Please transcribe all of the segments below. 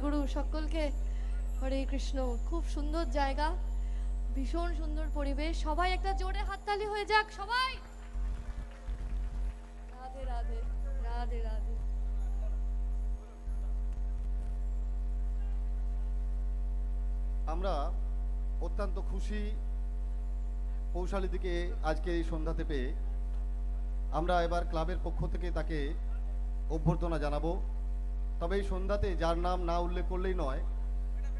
জয়গুরু সকলকে হরে কৃষ্ণ। খুব সুন্দর জায়গা, ভীষণ সুন্দর পরিবেশ। সবাই একটা জোরে হাততালি হয়ে যাক সবাই। রাধে রাধে রাধে রাধে। আমরা অত্যন্ত খুশি পৌশালীদিকে আজকে এই সন্ধ্যাতে পেয়ে। আমরা এবার ক্লাবের পক্ষ থেকে তাকে অভ্যর্থনা জানাবো। তবে এই সন্ধ্যাতে যার নাম না উল্লেখ করলেই নয়,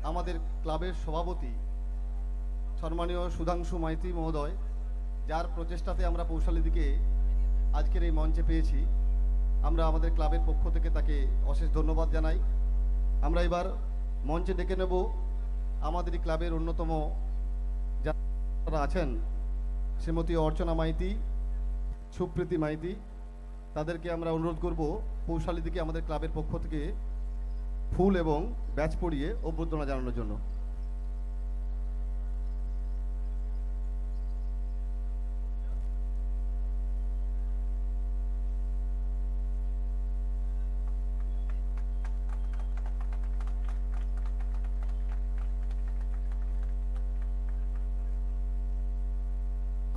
আমাদের ক্লাবের সভাপতি সম্মানীয় সুধাংশু মাইতি মহোদয়, যার প্রচেষ্টাতে আমরা পৌশালীদিকে আজকের এই মঞ্চে পেয়েছি। আমরা আমাদের ক্লাবের পক্ষ থেকে তাকে অশেষ ধন্যবাদ জানাই। আমরা এবার মঞ্চে ডেকে নেব আমাদের ক্লাবের অন্যতম যারা আছেন, শ্রীমতী অর্চনা মাইতি, সুপ্রীতি মাইতি। তাদেরকে আমরা অনুরোধ করব পৌশালীদিকে আমাদের ক্লাবের পক্ষ থেকে ফুল এবং ব্যাচ পরিয়ে অভ্যর্থনা জানানোর জন্য।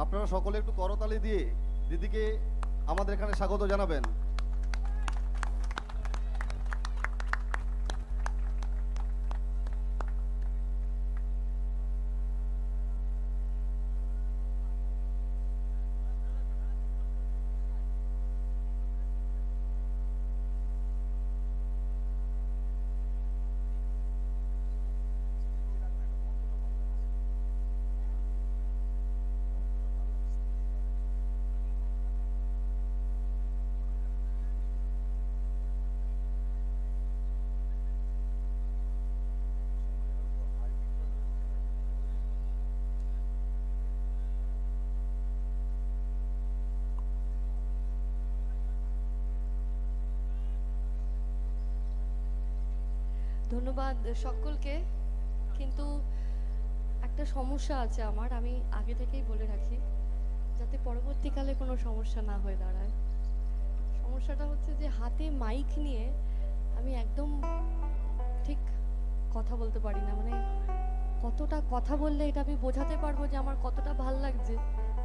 আপনারা সকলে একটু করতালি দিয়ে দিদিকে আমাদের এখানে স্বাগত জানাবেন। ধন্যবাদ সকলকে। কিন্তু একটা সমস্যা আছে আমার, আমি আগে থেকেই বলে রাখি, যাতে পরবর্তীকালে কোনো সমস্যা না হয়ে দাঁড়ায়। সমস্যাটা হচ্ছে যে হাতে মাইক নিয়ে আমি একদম ঠিক কথা বলতে পারি না। মানে কতটা কথা বললে এটা আমি বোঝাতে পারবো যে আমার কতটা ভাল লাগছে,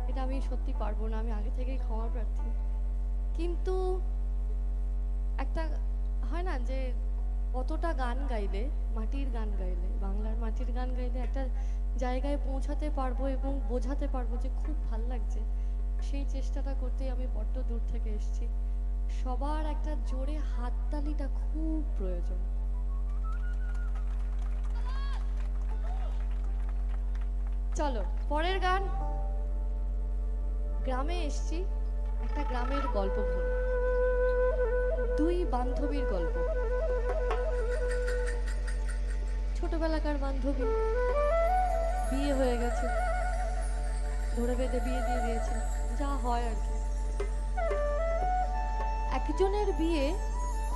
এটা আমি সত্যি পারবো না। আমি আগে থেকেই ক্ষমা প্রার্থী। কিন্তু একটা হয় না যে কতটা গান গাইলে, মাটির গান গাইলে, বাংলার মাটির গান গাইলে একটা জায়গায় পৌঁছাতে পারবো এবং বোঝাতে পারবো যে খুব ভাল লাগছে। সেই চেষ্টাটা করতেই আমি বড্ড দূর থেকে এসেছি। সবার একটা জোরে হাততালিটা খুব প্রয়োজন। চলো পরের গান। গ্রামে এসছি, একটা গ্রামের গল্প বলি। দুই বান্ধবীর গল্প। ছোটবেলাকার বান্ধবী, বিয়ে হয়ে গেছে, ধরে বেঁধে বিয়ে দিয়ে দিয়েছে, যা হয় আর কি। একজনের বিয়ে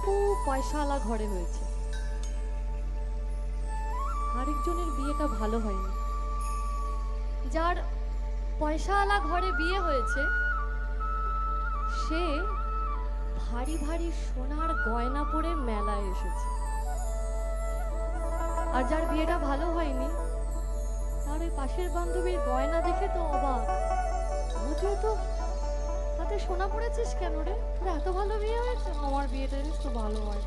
খুব পয়সাওয়ালা ঘরে হয়েছে, আরেকজনের বিয়েটা ভালো হয়নি। যার পয়সাওয়ালা ঘরে বিয়ে হয়েছে সে ভারী ভারী সোনার গয়না পরে মেলায় এসেছে, আর যার বিয়েটা ভালো হয়নি তার ওই পাশের বান্ধবীর গয়না দেখে তো অবাক। বুঝলো তো, হাতে সোনা পড়েছিস কেন রে, তোর এত ভালো বিয়ে হয়েছে? আমার বিয়েটা জানিস তো ভালো হয়।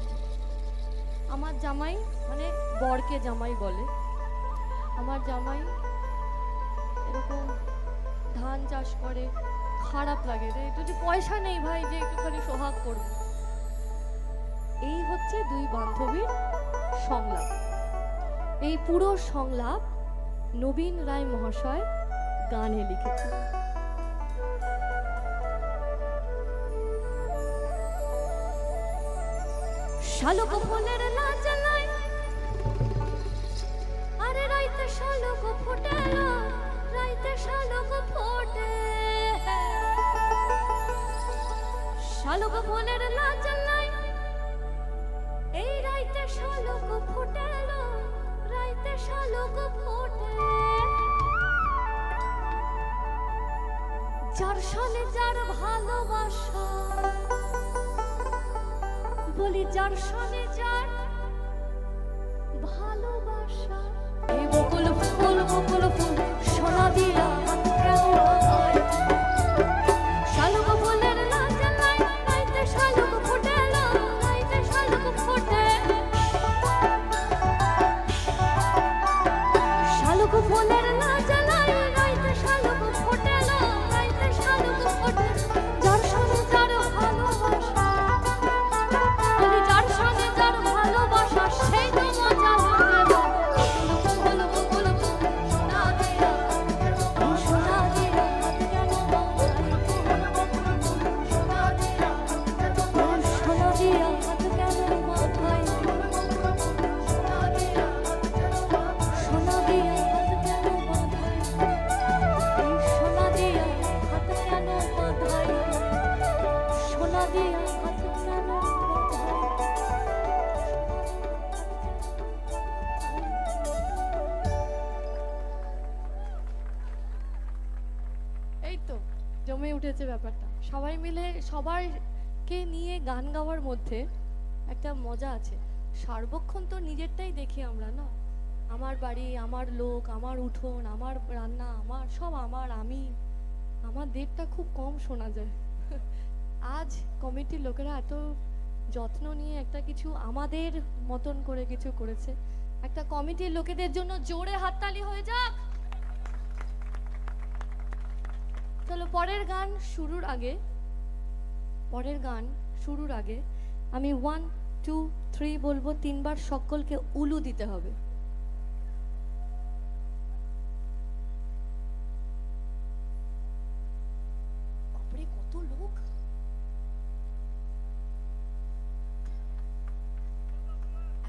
আমার জামাই, মানে বরকে জামাই বলে, আমার জামাই এরকম ধান চাষ করে, খারাপ লাগে রে, একটু যে পয়সা নেই ভাই যে একটুখানি সোহাগ করবো। এই হচ্ছে দুই বান্ধবীর সংলাপ। এই পুরো সংলাপ নবীন রায় মহাশয় গানে লিখেছেন। শালক ফুলের লাজ নাই, আরে রাইতে শালক ফোটেল, রাইতে শালক ফোটে। শালক ফুলের লাজ নাই, এই রাইতে শালক ফোটেল, রাইতে শালক ফোটে। যার সালে যার ভালোবাসা, বলি যার সালে যার ভালোবাসা এই বকুল ফুল সোনা দিয়া হাত কেন বাঁধায়? শালুক ফুলের লাজে লাইতে শালুক ফোটে লাইতে শালুক ফোটে শালুক ফুলের লাজে লাইতে শালুক ফোটে লাইতে শালুক ফোটে যার সঙ্গে যার ভালোবাসা বলি যার সঙ্গে যার ভালোবাসা সেই তো মজা লাগে সোনা দিয়া সোনা দিয়া কেন সোনা দিয়া সোনা দিয়া হাত কেন মাথায় সোনা দিয়া সোনা দিয়া হাত কেন মাথায় সোনা দিয়া হাত কেন মাথায় সোনা দিয়া হাত কেন এই তো জমে উঠেছে ব্যাপারটা সবাই মিলে সবাইকে নিয়ে গান গাওয়ার মধ্যে একটা মজা আছে সার্বক্ষণ তো নিজেরটাই দেখি আমরা না আমার বাড়ি আমার লোক আমার উঠোন আমার রান্না আমার সব আমি আমার দেবটা খুব কম শোনা যায় আজ কমিটির লোকেরা এত যত্ন নিয়ে একটা কিছু আমাদের মতন করে কিছু করেছে একটা কমিটির লোকেদের জন্য জোরে হাততালি হয়ে যাক চলো পরের গান শুরুর আগে আমি 1 2 3 বলবো তিনবার সকলকে উলু দিতে হবে বাপরে কত লোক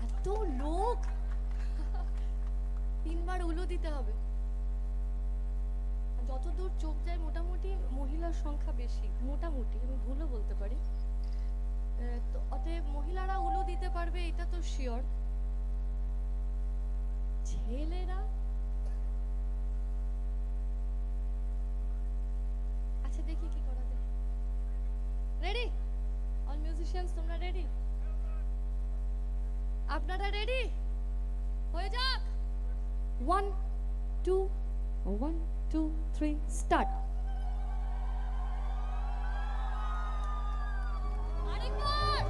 এত লোক তিনবার উলু দিতে হবে যতদূর চোখ যায় মোটামুটি মহিলার সংখ্যা বেশি মোটামুটি আমি ভুলও বলতে পারি তো অতএব মহিলারা উলু দিতে পারবে এটা তো শিওর ছেলেরা আচ্ছা দেখি কি করা যায় রেডি অল মিউজিশিয়ানস তোমরা রেডি আপনারা রেডি হয়ে যাক 1 2 1 2 3 start আরেকবার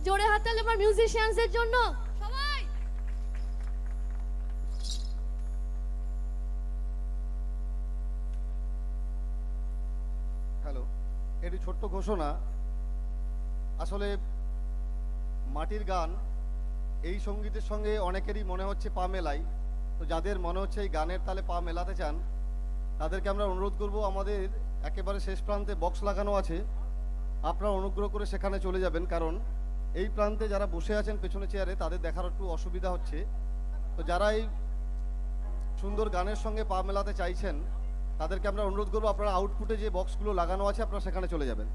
জোরে হাততালি আমার মিউজিশিয়ানসদের জন্য সবাই হ্যালো এটি ছোট্ট ঘোষণা আসলে মাটির গান এই সঙ্গীতের সঙ্গে অনেকেরই মনে হচ্ছে পা মেলাই, তো যাদের মনে হচ্ছে এই গানের তালে পা মেলাতে চান তাদেরকে আমরা অনুরোধ করব, আমাদের একেবারে শেষ প্রান্তে বক্স লাগানো আছে, আপনারা অনুগ্রহ করে সেখানে চলে যাবেন, কারণ এই প্রান্তে যারা বসে আছেন পেছনে চেয়ারে তাদের দেখার একটু অসুবিধা হচ্ছে। তো যারা এই সুন্দর গানের সঙ্গে পা মেলাতে চাইছেন তাদেরকে আমরা অনুরোধ করবো আপনারা আউটপুটে যে বক্সগুলো লাগানো আছে আপনারা সেখানে চলে যাবেন।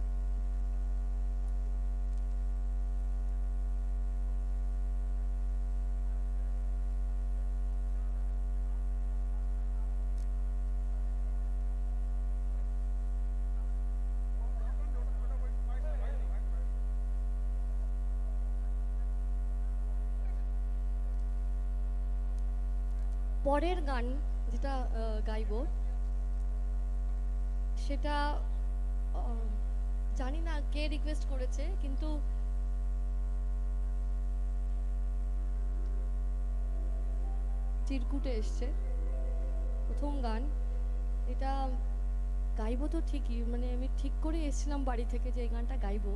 পরের গান যেটা গাইবো সেটা জানি না কে রিকোয়েস্ট করেছে, কিন্তু চিরকুটে এসছে প্রথম গান। এটা গাইবো তো ঠিকই, মানে আমি ঠিক করে এসেছিলাম বাড়ি থেকে যে এই গানটা গাইবো,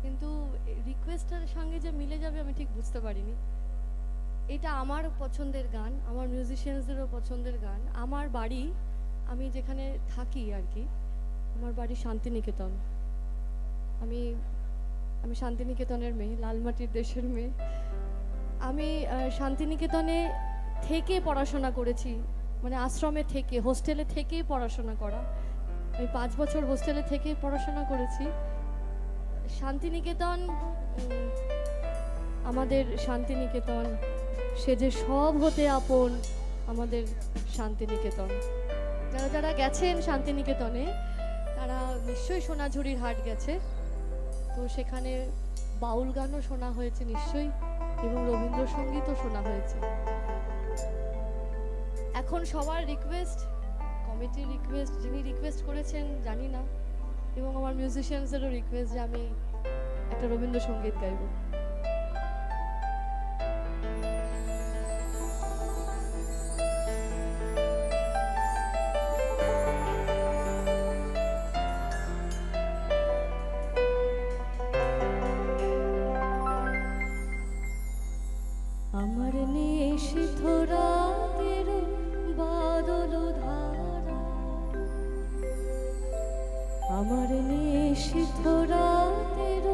কিন্তু রিকোয়েস্টের সঙ্গে যে মিলে যাবে আমি ঠিক বুঝতে পারিনি। এটা আমার পছন্দের গান, আমার মিউজিশিয়ানসদেরও পছন্দের গান। আমার বাড়ি, আমি যেখানে থাকি আর কি, আমার বাড়ি শান্তিনিকেতন। আমি আমি শান্তিনিকেতনের মেয়ে, লালমাটির দেশের মেয়ে। আমি শান্তিনিকেতনে থেকে পড়াশোনা করেছি, মানে আশ্রমে থেকে, হোস্টেলে থেকেই পড়াশোনা করা। আমি 5 বছর হোস্টেলে থেকে পড়াশোনা করেছি। শান্তিনিকেতন, আমাদের শান্তিনিকেতন, সে যে সব হতে আপন আমাদের শান্তিনিকেতন। যারা যারা গেছেন শান্তিনিকেতনে তারা নিশ্চয়ই সোনাঝুরির হাট গেছে, তো সেখানে বাউল গানও শোনা হয়েছে নিশ্চয়ই, এবং রবীন্দ্রসঙ্গীতও শোনা হয়েছে। এখন সবার রিকোয়েস্ট, কমিটির রিকোয়েস্ট, যিনি রিকোয়েস্ট করেছেন জানি না, এবং আমার মিউজিশিয়ানসদেরও রিকোয়েস্ট যে আমি একটা রবীন্দ্রসঙ্গীত গাইব। আমার নিশিথ রাতের বাদল ধারা, আমার নিশিথ রাতের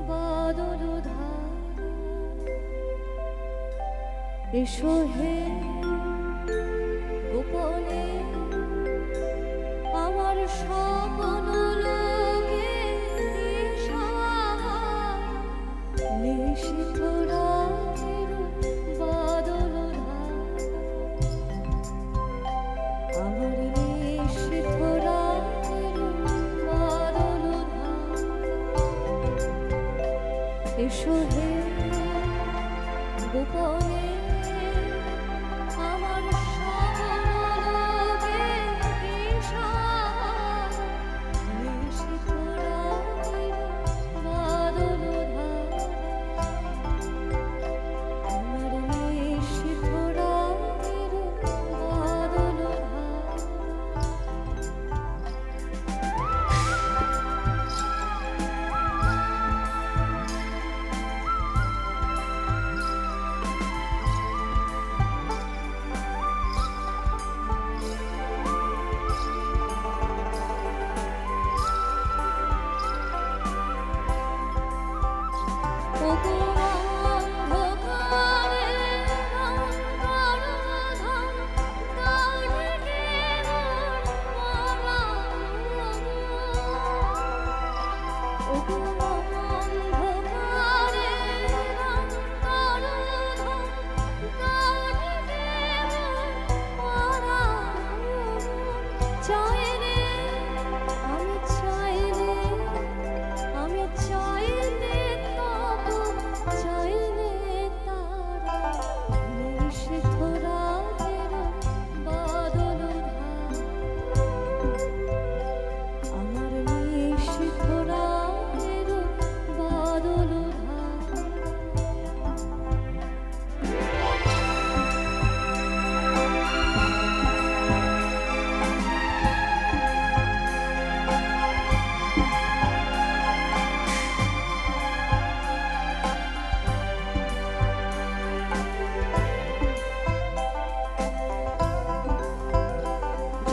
বাদল ধারা, এসো হে গোপনে আমার স্বপ্ন লোকে, নিশিথ রাতের বাদল ধারা, আমার নিশিথ রাতের বাদল ধারা, এসো হে গোপনে আমার স্বপ্ন লোকে, নিশিথ রাতের বাদল ধারা, আমার নিশিথ রাতের বাদল ধারা।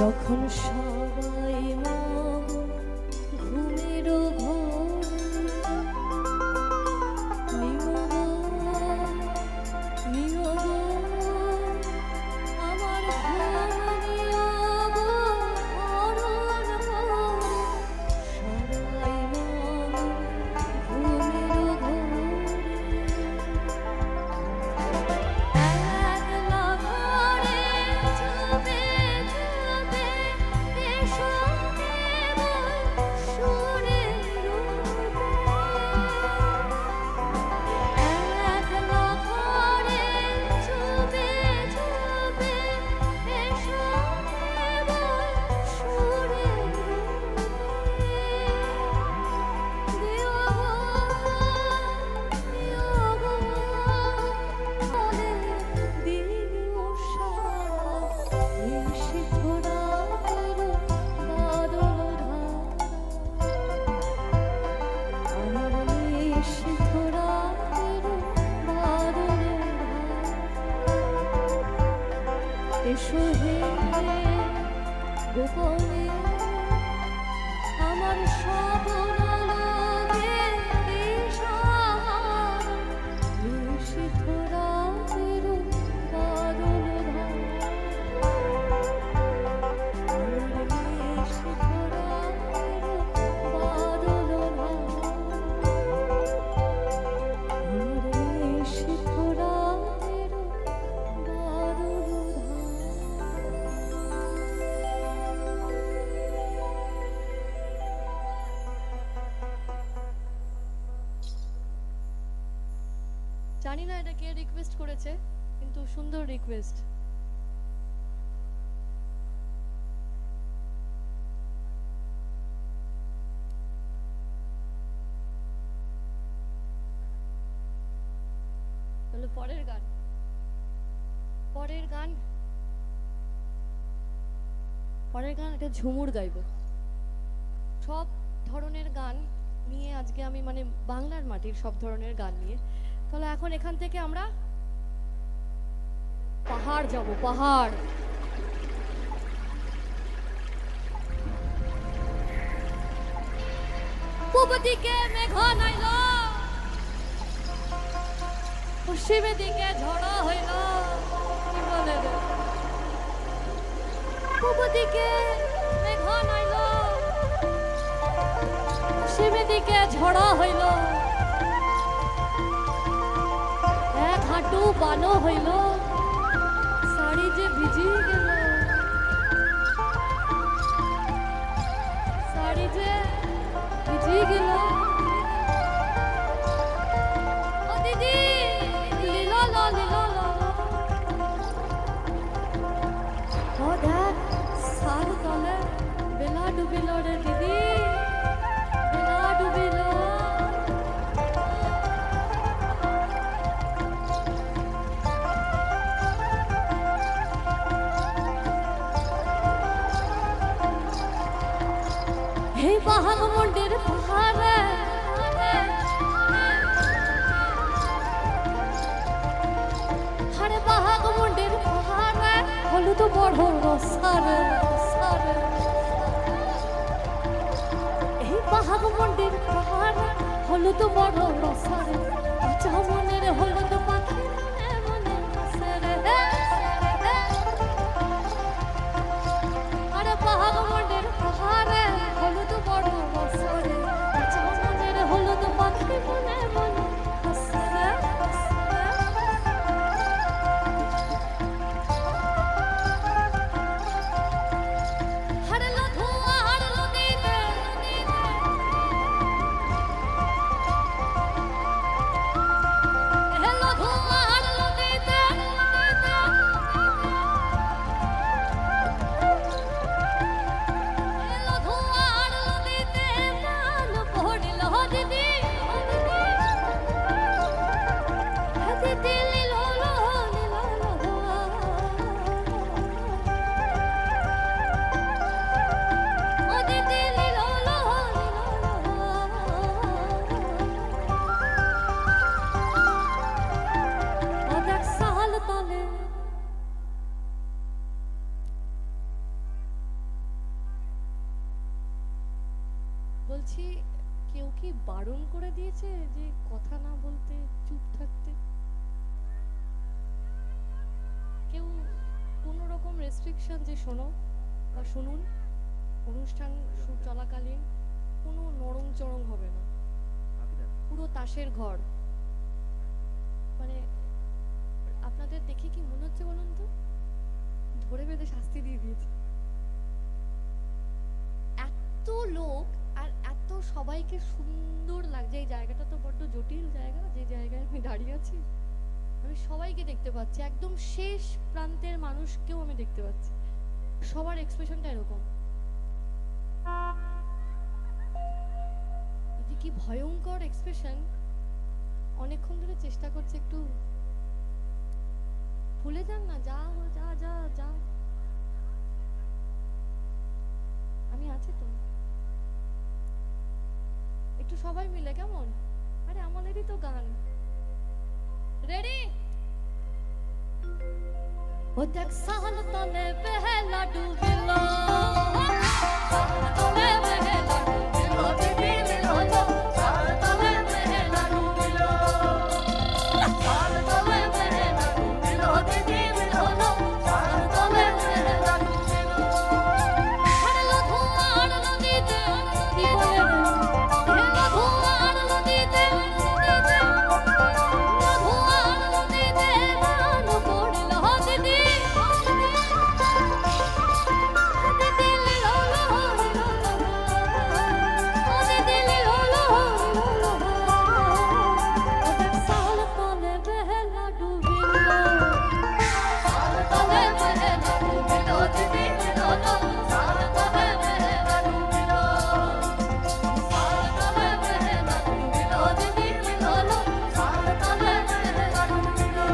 যখন সবাই মন ঘুমের আমার সবাই মন এসো হে গোপনে আমার স্বপ্নলোকে দিশাহারা নিশীথ রাতের বাদল আমার নিশীথ রাতের বাদল আমার নিশীথ রাতের বাদল জানি না এটা কে রিকোয়েস্ট করেছে, কিন্তু সুন্দর রিকোয়েস্ট। তাহলে পরের গান একটা ঝুমুর গাইব। সব ধরনের গান নিয়ে আজকে আমি মানে বাংলার মাটির সব ধরনের গান নিয়ে। তাহলে এখন এখান থেকে আমরা পাহাড় যাব, পাহাড়। পূব দিকে মেঘ নাইল, পশ্চিমে দিকে ঝড় হইল। কি বলে রে? পূব দিকে মেঘ নাইল, পশ্চিমে দিকে ঝড় হইল। এক হাঁটু বানো হইল, শাড়ি যে ভিজি গেল, শাড়ি যে ভিজি গেল। ও দিদি লীল লীল ও দেখ সার তলে বেলা ডুবিল রে দিদি, বেলা ডুবিল। হে বাহাগ মন্দির পাহাড়ে হারে বাহাগ মন্দির পাহাড়ে হলুদ বড় রসারে রসারে। এই বাহাগ মন্দির পাহাড়ে হলুদ বড় রসারে, আচ্ছা মনের হলুদ পাখি মনে মনে হাসে রে। আরে বাহাগ মন্দির পাহাড়ে হলুদ বড় রসারে, আচ্ছা মনের হলুদ পাখি মনে মনে হাসে রে। বারণ করে দিয়েছে যে কথা না বলতে, চুপ থাকতে? কেউ কোনো রকম রেস্ট্রিকশন যে শোনো বা শুনুন, অনুষ্ঠান চলাকালীন কোনো নরম চরম হবে না, পুরো তাসের ঘর। মানে আপনাদের দেখে কি মনে হচ্ছে বলুন তো, ধরে বেঁধে শাস্তি দিয়ে দিয়েছে। এত লোক আর এত সবাইকে সুন্দর লাগছে। এই জায়গাটা তো বড্ড জটিল জায়গা, যে জায়গায় আমি দাঁড়িয়ে আছি। আমি সবাইকে দেখতে পাচ্ছি, একদম শেষ প্রান্তের মানুষকেও আমি দেখতে পাচ্ছি। সবার এক্সপ্রেশনটা এরকম। এটা কি ভয়ঙ্কর এক্সপ্রেশন। অনেকক্ষণ ধরে চেষ্টা করছে একটু ভুলে যান না, যা যা যা যা, আমি আছি তো। একটু সবাই মিলে, কেমন? আরে আমাদেরই তো গান। রেডি? ও দেখ সাল তলে বেহেলা ডুবিলো, সাল তলে বেহেলা ডুবিলো, দিদি মিলো, সাল তলে বেহেলা ডুবিলো, সাল তলে বেহেলা ডুবিলো, দিদি মিলো, সাল তলে বেহেলা ডুবিলো। হারলো ধোঁয়ার নদীতে কি বলে রে, হেলো ধোঁয়ার নদীতে, নদীতে ধোঁয়ার নদীতে মান পড়লো দিদি, দিদি লিলো লো লো ও দিদি লিলো লো লো। ও দেখ সাল তলে বেহেলা ডুবিলো, সাল তলে বেহেলা ডুবিলো, দিদি মিলো, সাল তলে বেহেলা ডুবিলো, সাল তলে বেহেলা ডুবিলো, দিদি মিলো, সাল তলে বেহেলা ডুবিলো।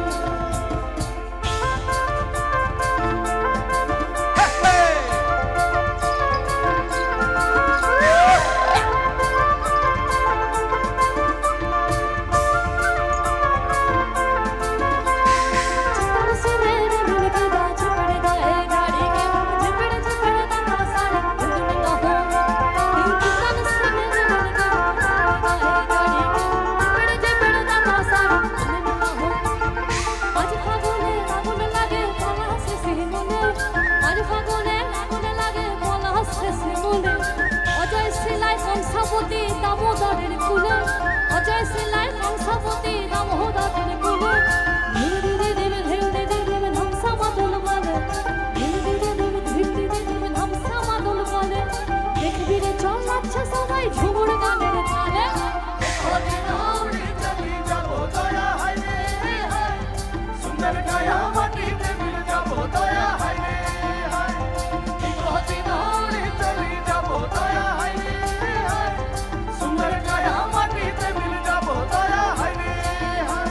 অজয় শিলায় কংসাবতী দামোদরের কুলে, অজয় শিলায় কংসাবতী দামোদরের কুলে, ধীরে ধীরে ধীরে ধীরে ধীরে ধীরে ধ্বংসা মাদল বলে, ধীরে ধীরে ধীরে ধীরে ধীরে ধীরে ধ্বংসা মাদল বলে। দেখবি রে চল নাচছে সবাই ঝুমুর গানের তালে, সুন্দর গায়া মাটিতে মিলে যাবো দয়া হায় রে হায়, দিনে চলে যাবো দয়া হায় রে হায়, সুন্দর গায়া মাটিতে মিলে যাবো দয়া হায় রে হায়।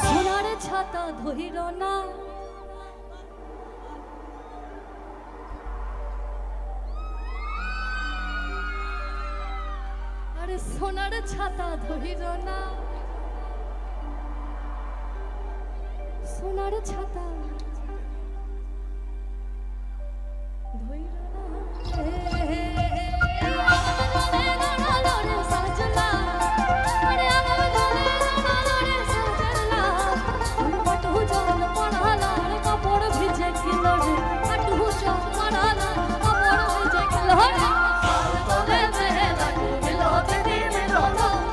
সোনার ছাতা ধইর না, আরে সোনার ছাতা ধইর না, সোনার ছাতা ধইর না, সাজলা আরে আমার গলে রে সাজলা, পাটু জল পড়ালা রে কাপড় ভিজে গেল রে, পাটু জল পড়ালা কাপড় ভিজে গেল রে, সাল তলে বেহেলা ডুবিলো, দিদি মিলো,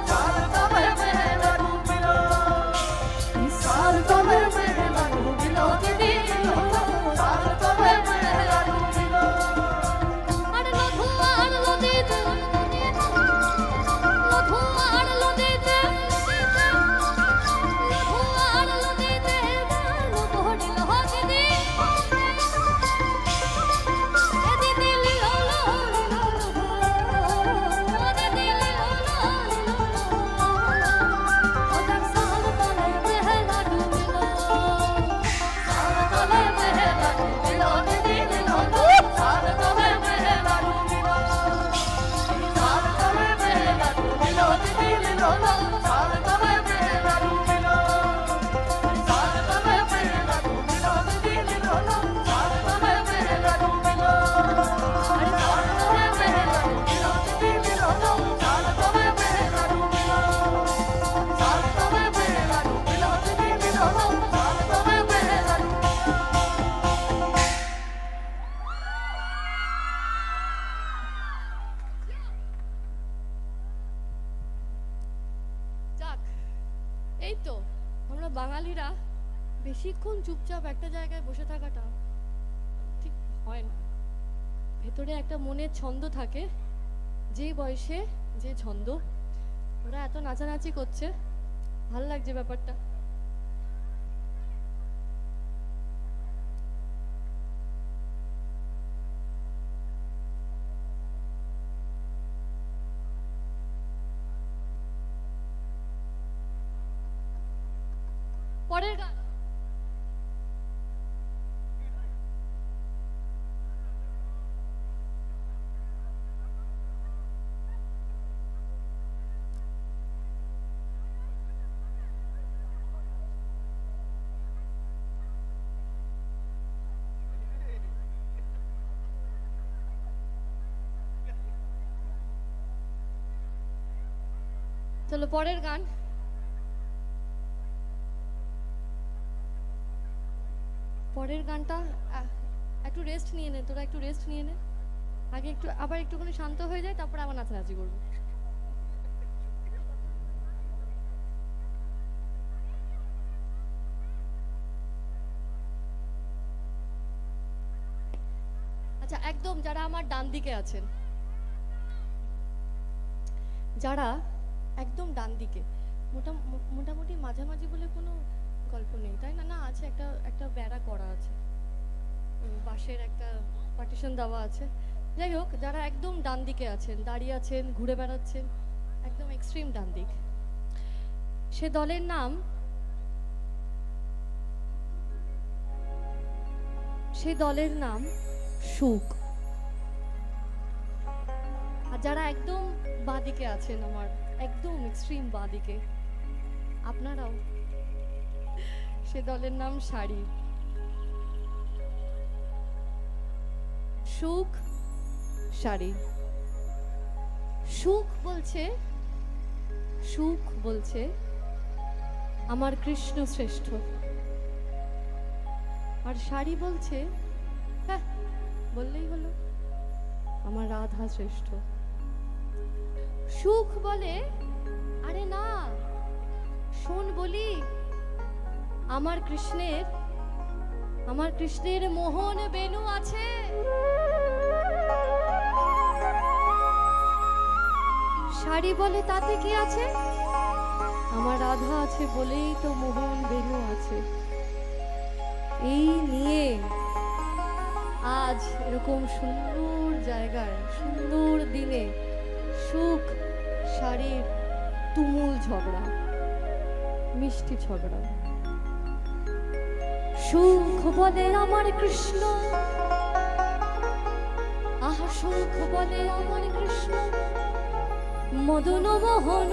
সাল তলে বেহেলা ডুবিলো, সাল তলে বেহেলা ডুবিলো, দিদি বাঙালিরা বেশিক্ষণ চুপচাপ একটা জায়গায় বসে থাকাটা ঠিক হয় না। ভেতরে একটা মনের ছন্দ থাকে, যে বয়সে যে ছন্দ। ওরা এত নাচানাচি করছে, ভাল লাগছে ব্যাপারটা। পরের গান। চলো পরের গান। পরের গানটা একটু রেস্ট নিয়ে নে, তোরা একটু রেস্ট নিয়ে নে। আগে একটু আবার একটুখানি শান্ত হয়ে যায়, তারপরে আবার নাচানাচি করবো। আচ্ছা, একদম যারা আমার ডান দিকে আছেন, যারা একদম ডান দিকে, মোটামুটি মাঝামাঝি বলে কোনো গল্প নেই, তাই না? না, আছে, একটা একটা বেড়া করা আছে, বাঁশের একটা পার্টিশন দেওয়া আছে। যাই হোক, যারা একদম ডান দিকে আছেন, দাঁড়িয়ে আছেন, ঘুরে বেড়াচ্ছেন, একদম এক্সট্রিম ডান দিক, সে দলের নাম, সে দলের নাম সুখ। আর যারা একদম বাঁদিকে আছেন, আমার একদম এক্সট্রিম বাঁদিকে, আপনারাও, সে দলের নাম শাড়ি। সুখ, শাড়ি। সুখ বলছে, সুখ বলছে আমার কৃষ্ণ শ্রেষ্ঠ। আর শাড়ি বলছে, হ্যাঁ বললেই হলো, আমার রাধা শ্রেষ্ঠ। সুখ বলে, আরে না শোন বলি, আমার কৃষ্ণের মোহন বেনু আছে। শাড়ি বলে, তাতে কি আছে? আমার রাধা আছে বলেই তো মোহন বেনু আছে। এই নিয়ে আজ এরকম সুন্দর জায়গায়, সুন্দর দিনে সুখ শাড়ির তুমুল ঝগড়া, মিষ্টি ঝগড়া। সুখ বলে আমার কৃষ্ণ, আহা সুখ বলে আমার কৃষ্ণ, মদন মোহন।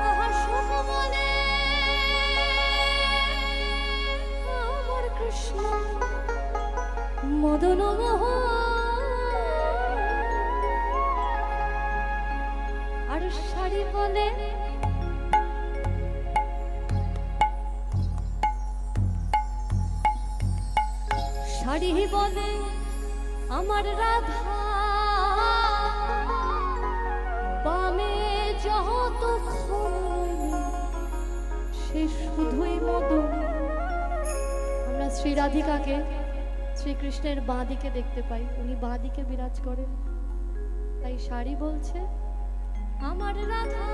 আহা সুখ বলে আমার কৃষ্ণ, মদন মোহন। আর শাড়ি বলে, শাড়ি বলে আমার রাধা, বামে যতক্ষণ সে শুধুই মদন। আমরা শ্রী রাধিকাকে শ্রীকৃষ্ণের বাঁ দিকে দেখতে পাই, উনি বাঁ দিকে বিরাজ করেন। তাই শাড়ি বলছে আমার রাধা,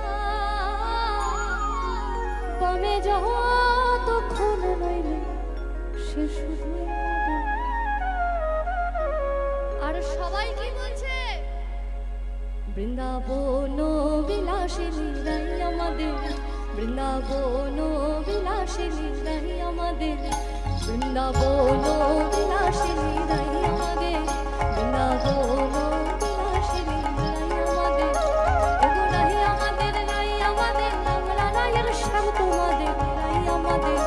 বামে যতক্ষণ নইলে সে শুধুই মদন। আর সবাই কি বলছে? বৃন্দাবন বিলাসিনী রাই আমাদের, বৃন্দাবন বিলাসিনী রাই আমাদের, বৃন্দাবন বিলাসিনী রাই আমাদের, বৃন্দাবন বিলাসিনী রাই আমাদের। ওগো রাই আমাদের, রাই আমাদের, আমরা রায়ের শ্যাম তোমাদের রাই আমাদের।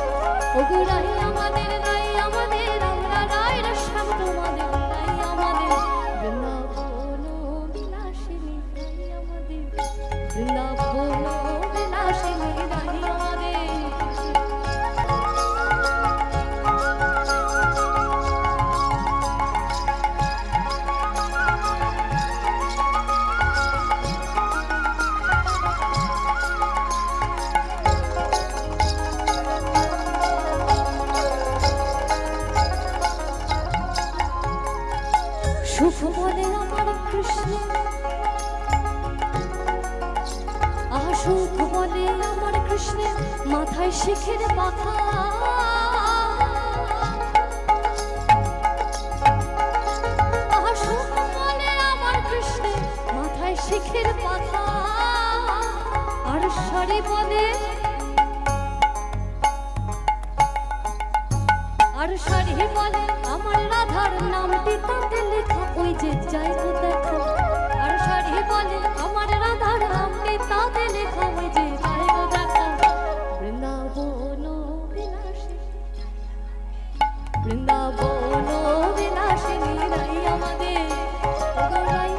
ওগো রাই আমাদের, রাই আমাদের, আমরা রায়ের শ্যাম তোমাদের রাই আমাদের। বৃন্দাবন বিলাসিনী রাই আমাদের, বৃন্দাবন বিলাসিনী রাই আমাদের। কৃষ্ণ আহা সুখ বলে আমার কৃষ্ণের মাথায় শিখের পাখা আহা সুখ বলে আমার কৃষ্ণের মাথায় শিখের পাখা আর শাড়ি বলে আর শাড়ি বলে আমার রাধার নামটি তাতে লেখা ওই যে যাই তো দেখো আর শাড়ি বলে আমার রাধার নামটি তাতে লেখা ওই যে যাই তো দেখো বৃন্দাবন বিলাসী বৃন্দাবন বিলাসিনী রাই আমাদের ওগো রাই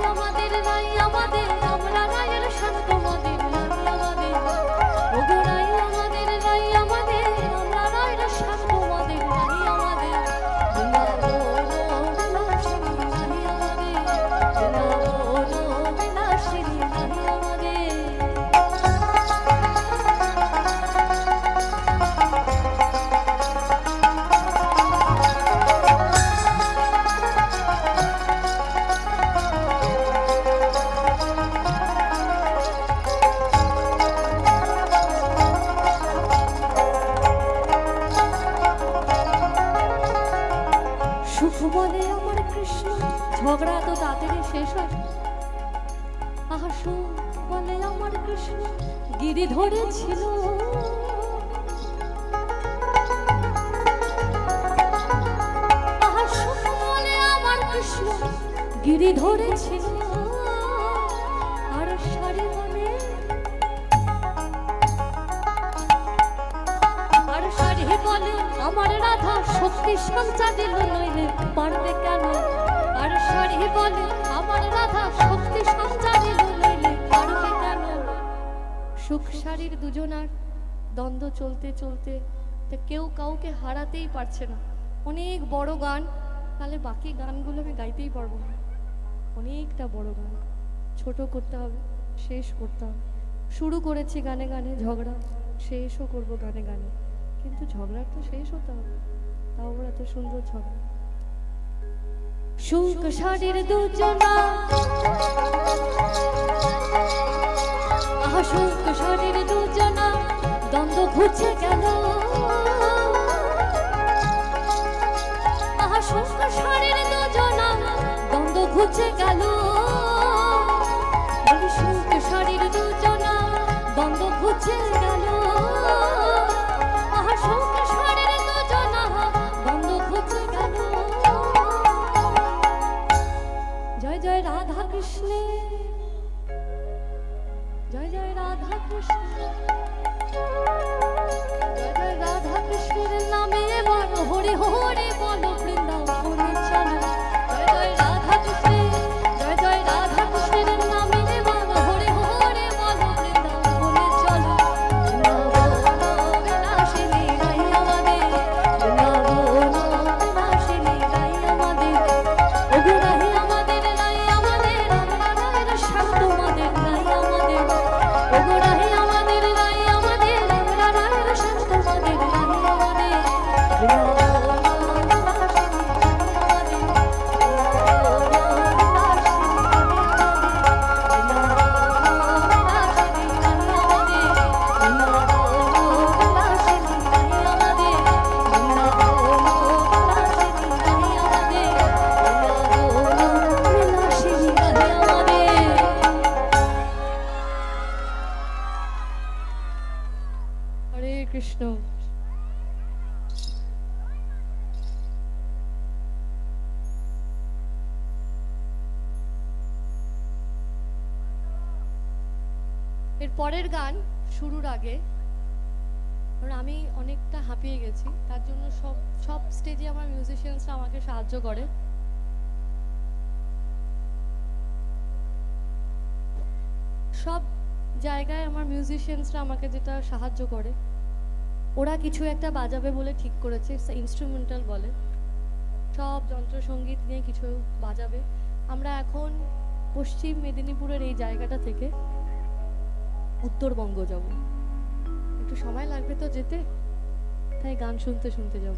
আমাদের আমরা রায়ের শান তোমাদের রাই আমাদের ওগো রাই আমাদের আমরা রায়ের শান তোমাদের রাই আমাদের বৃন্দাবন বিলাসিনী রাই আমাদের বৃন্দাবন বিলাসিনী রাই আমাদের সুখ বলে আমার কৃষ্ণ ঝগড়া তো তাড়াতাড়ি শেষ হয় আহা সুখ বলে আমার কৃষ্ণ গিরি ধরেছিল আহা সুখ বলে আমার কৃষ্ণ গিরি ধরেছিল আর শাড়ি বলে আর শাড়ি বলে আমার রাধা শক্তি সঞ্চা দিল নইলে পারবে কেন আর শাড়ি বলে আমার রাধা শক্তি সঞ্চা দিল নইলে পারবে কেন সুখ শাড়ির দুজনার দ্বন্দ্ব চলতে চলতে তা কেউ কাউকে হারাতেই পারছে না অনেক বড় গান তাহলে বাকি গানগুলো আমি গাইতেই পারবো না অনেকটা বড় গান ছোট করতে হবে শেষ করতে হবে শুরু করেছি গানে গানে ঝগড়া শেষও করব গানে গানে কিন্তু ঝগড়ার তো শেষ হতে হবে তাও আবার এত সুন্দর ঝগড়া সুখ শাড়ির দুজনা আহা সুখ শাড়ির দুজনা দ্বন্দ্ব ঘুচে গেল আহা সুখ শাড়ির দুজনা দ্বন্দ্ব ঘুচে গেল বলি সুখ শাড়ির দুজনা দ্বন্দ্ব ঘুচে গেল আহা সুখ শাড়ির দুজনা দ্বন্দ্ব ঘুচে গেল জয় জয় রাধা কৃষ্ণ জয় জয় রাধা কৃষ্ণ জয় জয় রাধা কৃষ্ণের নামে এবার হরি হরি বলো বৃন্দাবনে চলো জয় জয় রাধা কৃষ্ণ জয় জয় রাধা কৃষ্ণের নামে এবার হরি হরি বলো বৃন্দাবনে চলো বৃন্দাবন বিলাসিনী রাই আমাদের বৃন্দাবন বিলাসিনী রাই আমাদের ওগো রাই আমাদের আমরা রায়ের শান তোমাদের রাই আমাদের ওগো রাই আমাদের আমরা রায়ের শান তোমাদের রাই আমাদের হরে কৃষ্ণ এর পরের গান শুরুর আগে কারণ আমি অনেকটা হাঁপিয়ে গেছি তার জন্য সব সব স্টেজে আমার মিউজিশিয়ানসরা আমাকে সাহায্য করে সব জায়গায় আমার মিউজিশিয়ানসরা আমাকে যেটা সাহায্য করে ওরা কিছু একটা বাজাবে বলে ঠিক করেছে ইনস্ট্রুমেন্টাল বলে সব যন্ত্রসঙ্গীত নিয়ে কিছু বাজাবে আমরা এখন পশ্চিম মেদিনীপুরের এই জায়গাটা থেকে উত্তরবঙ্গ যাব একটু সময় লাগবে তো যেতে তাই গান শুনতে শুনতে যাব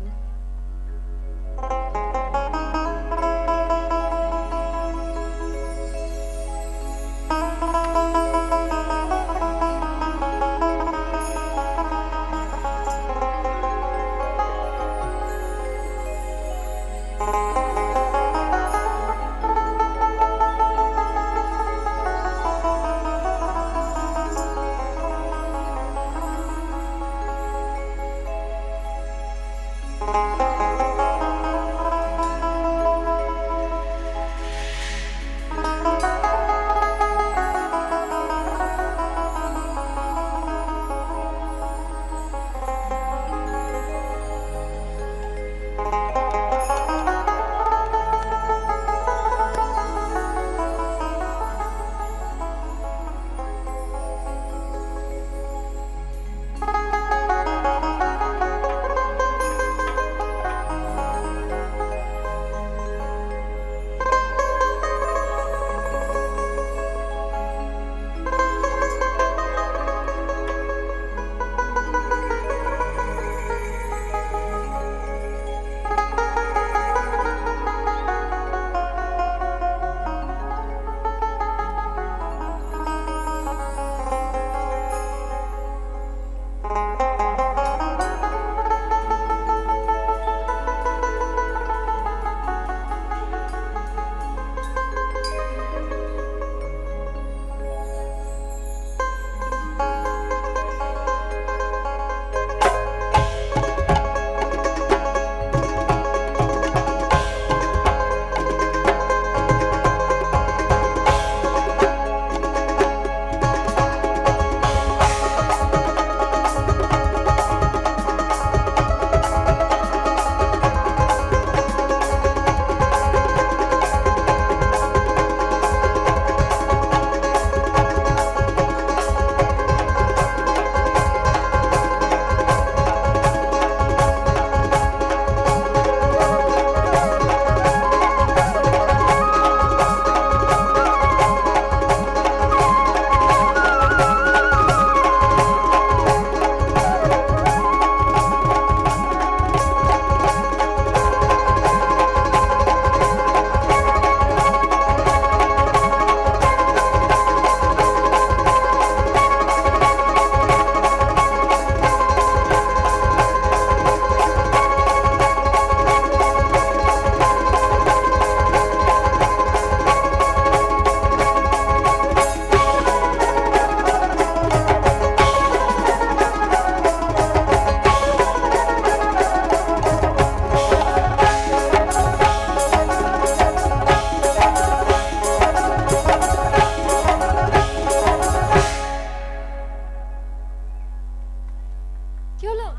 কি হলো?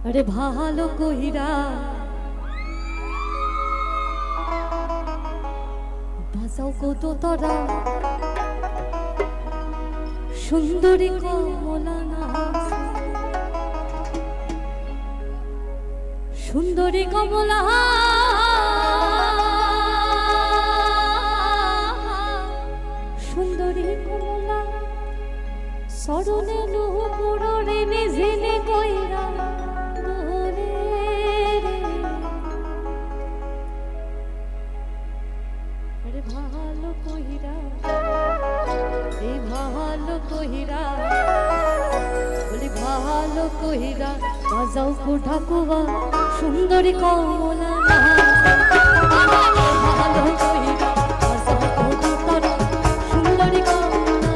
আরে ভালো কইরা বাজাও কত তোরা সুন্দরী কমলা নাচ, সুন্দরী কমলা সুন্দরী কমলা সরণে নুপুরে নিজে কইরা দোলে রে। আরে ভালো কইরা এই ভালো কইরা বলি ভালো কইরা বাজাও কোঠা কুয়া সুন্দরী কমলা ভালো কইরা বাজাও কোঠা তারা সুন্দরী কমলা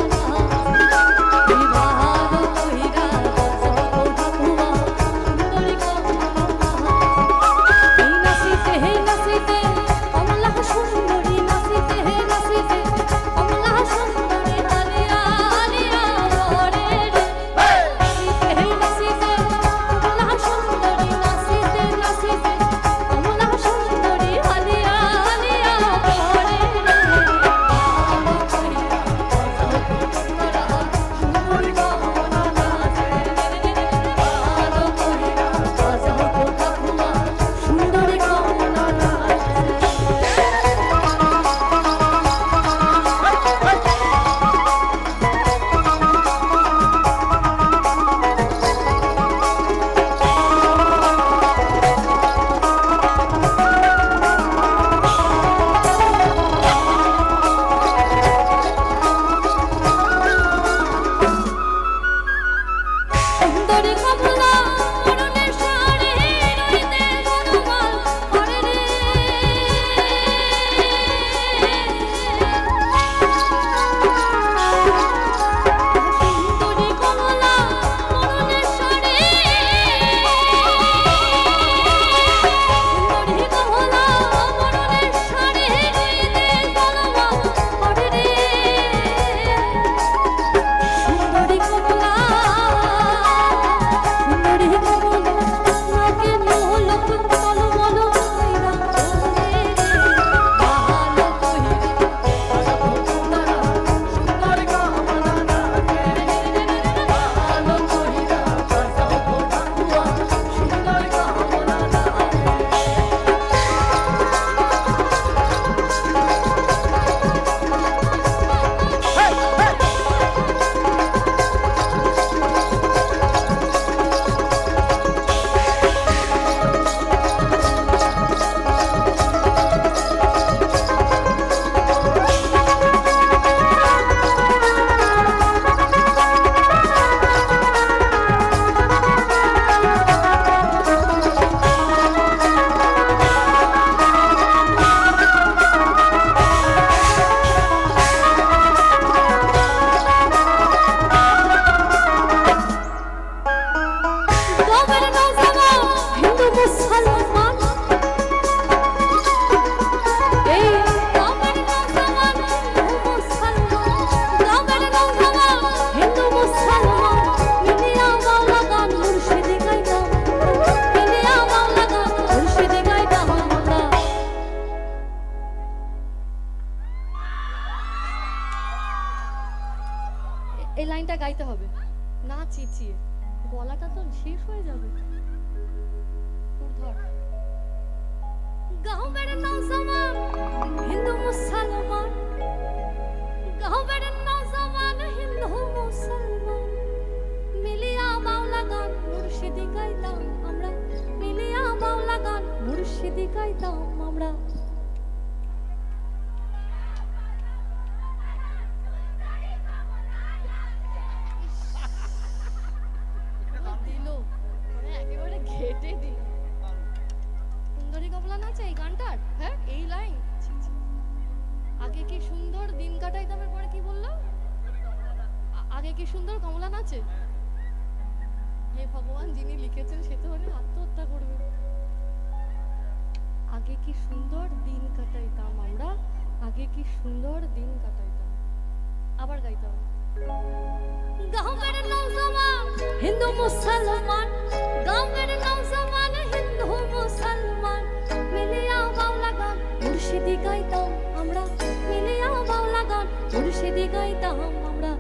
এই ভালো কইরা বাজাও কোঠা কুয়া সুন্দরী কমলা এই নাচিতে কমলা সুন্দরী নাচিতে কমলা সুন্দরী আলিয়া আলিয়া রে রে নাচিতে কমলা সুন্দরী নাচিতে কমলা সুন্দরী আলিয়া আলিয়া রে রে ভালো কইরা সুন্দরী কমলা ভালো কইরা বাজাও কোঠা কুয়া সুন্দরী কমলা সুন্দরী কমলা মরণের সারে রইতে বনমাল করে রে সুন্দরী কমলা মরণের সারে সুন্দরী কমলা মরণের সারে রইতে বনমাল করে রে সুন্দরী কমলা সুন্দরী কমলা নাকে মোহলক টলমল কইরা বলে রে ভালো কইরা তারা সুন্দরী কমলা নাকে ভালো কইরা বাজাও কোঠা কুয়া সুন্দরী কমলা গ্রামের নওজওয়ান হিন্দু মুসলমান এই গ্রামের নওজওয়ান হিন্দু মুসলমান গ্রামের নওজওয়ান হিন্দু মুসলমান মিলিয়া মাওলা গান মুর্শিদি গাইতাম মিলিয়া মাওলা গান মুর্শিদি গাইতাম আমরা এই লাইনটা গাইতে হবে না চেঁচিয়ে, গলাটা তো শেষ হয়ে যাবে। তোর ধর। গ্রামের নওজওয়ান হিন্দু মুসলমান গ্রামের নওজওয়ান হিন্দু মুসলমান মিলিয়া মাওলা গান মুর্শিদি গাইতাম আমরা মিলিয়া মাওলা গান মুর্শিদি গাইতাম আমরা দিল মানে একেবারে ঘেটে দিল। সুন্দরী কমলা নাচে এই গানটার, হ্যাঁ এই লাইন। আগে কি সুন্দর দিন কাটাইতাম, এর পরে কি বললো? আগে কি সুন্দর কমলা নাচে। হে ভগবান, যিনি লিখেছেন সে তো মানে আত্মহত্যা করবে। আগে কি সুন্দর দিন কাটাইতাম আমরা, আগে কি সুন্দর দিন কাটাইতাম। আবার গাইতে হবে। গাঁওয়ের নৌজওয়ান হিন্দু মুসলমান, গাঁওয়ের নৌজওয়ান হিন্দু মুসলমান, মিলিয়া বাউলা গান মুর্শিদি গাইতাম আমরা, মিলিয়া বাউলা গান মুর্শিদি গাইতাম আমরা।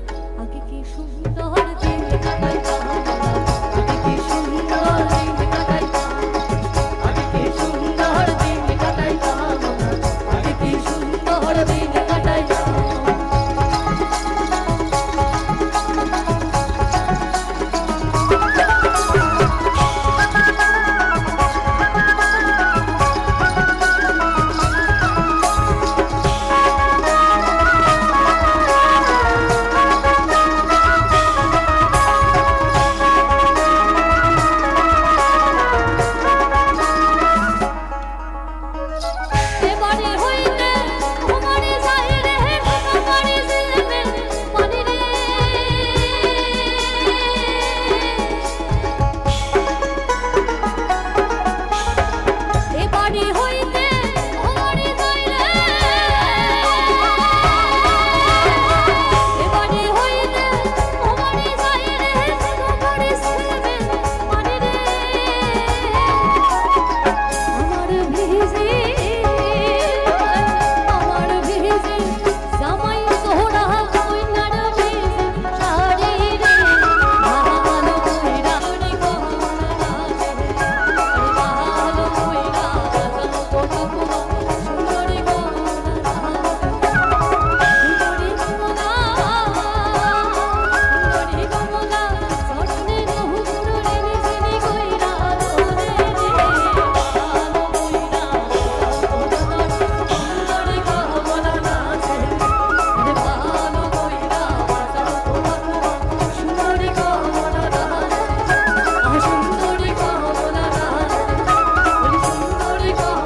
আগে কি সুন্দর দিন কাটাইতাম আমরা, আগে কি সুন্দর দিন কাটাইতাম, আগে কি সুন্দর দিন কাটাইতাম আমরা, আগে কি সুন্দর দিন কাটাইতাম। এবারে হইতে ঘুমারে যায় রে ঘুমারে জিলবে পানি রে, এবারে হইতে ঘুমারে যায় রে, এবারে হইতে ঘুমারে যায় রে ঘুমারে জিলবে পানি রে। আমার ভিজে আমার ভিজে জামাই সোহরা কইনার ভিজে শাড়ি রে, ভালো কইরা রে কোনা রে, ভালো কইরা জানো তো সুন্দরী কোনা, সুন্দরী কোনা, সুন্দরী কোনা, সরনে নহু রে নিজে কইরা তোরে রে, ভালো কইরা সুন্দরী কোনা নাচে রে, ভালো কইরা সুন্দরী কোনা নাচে, সুন্দরী কোনা নাচে, সুন্দরী কোনা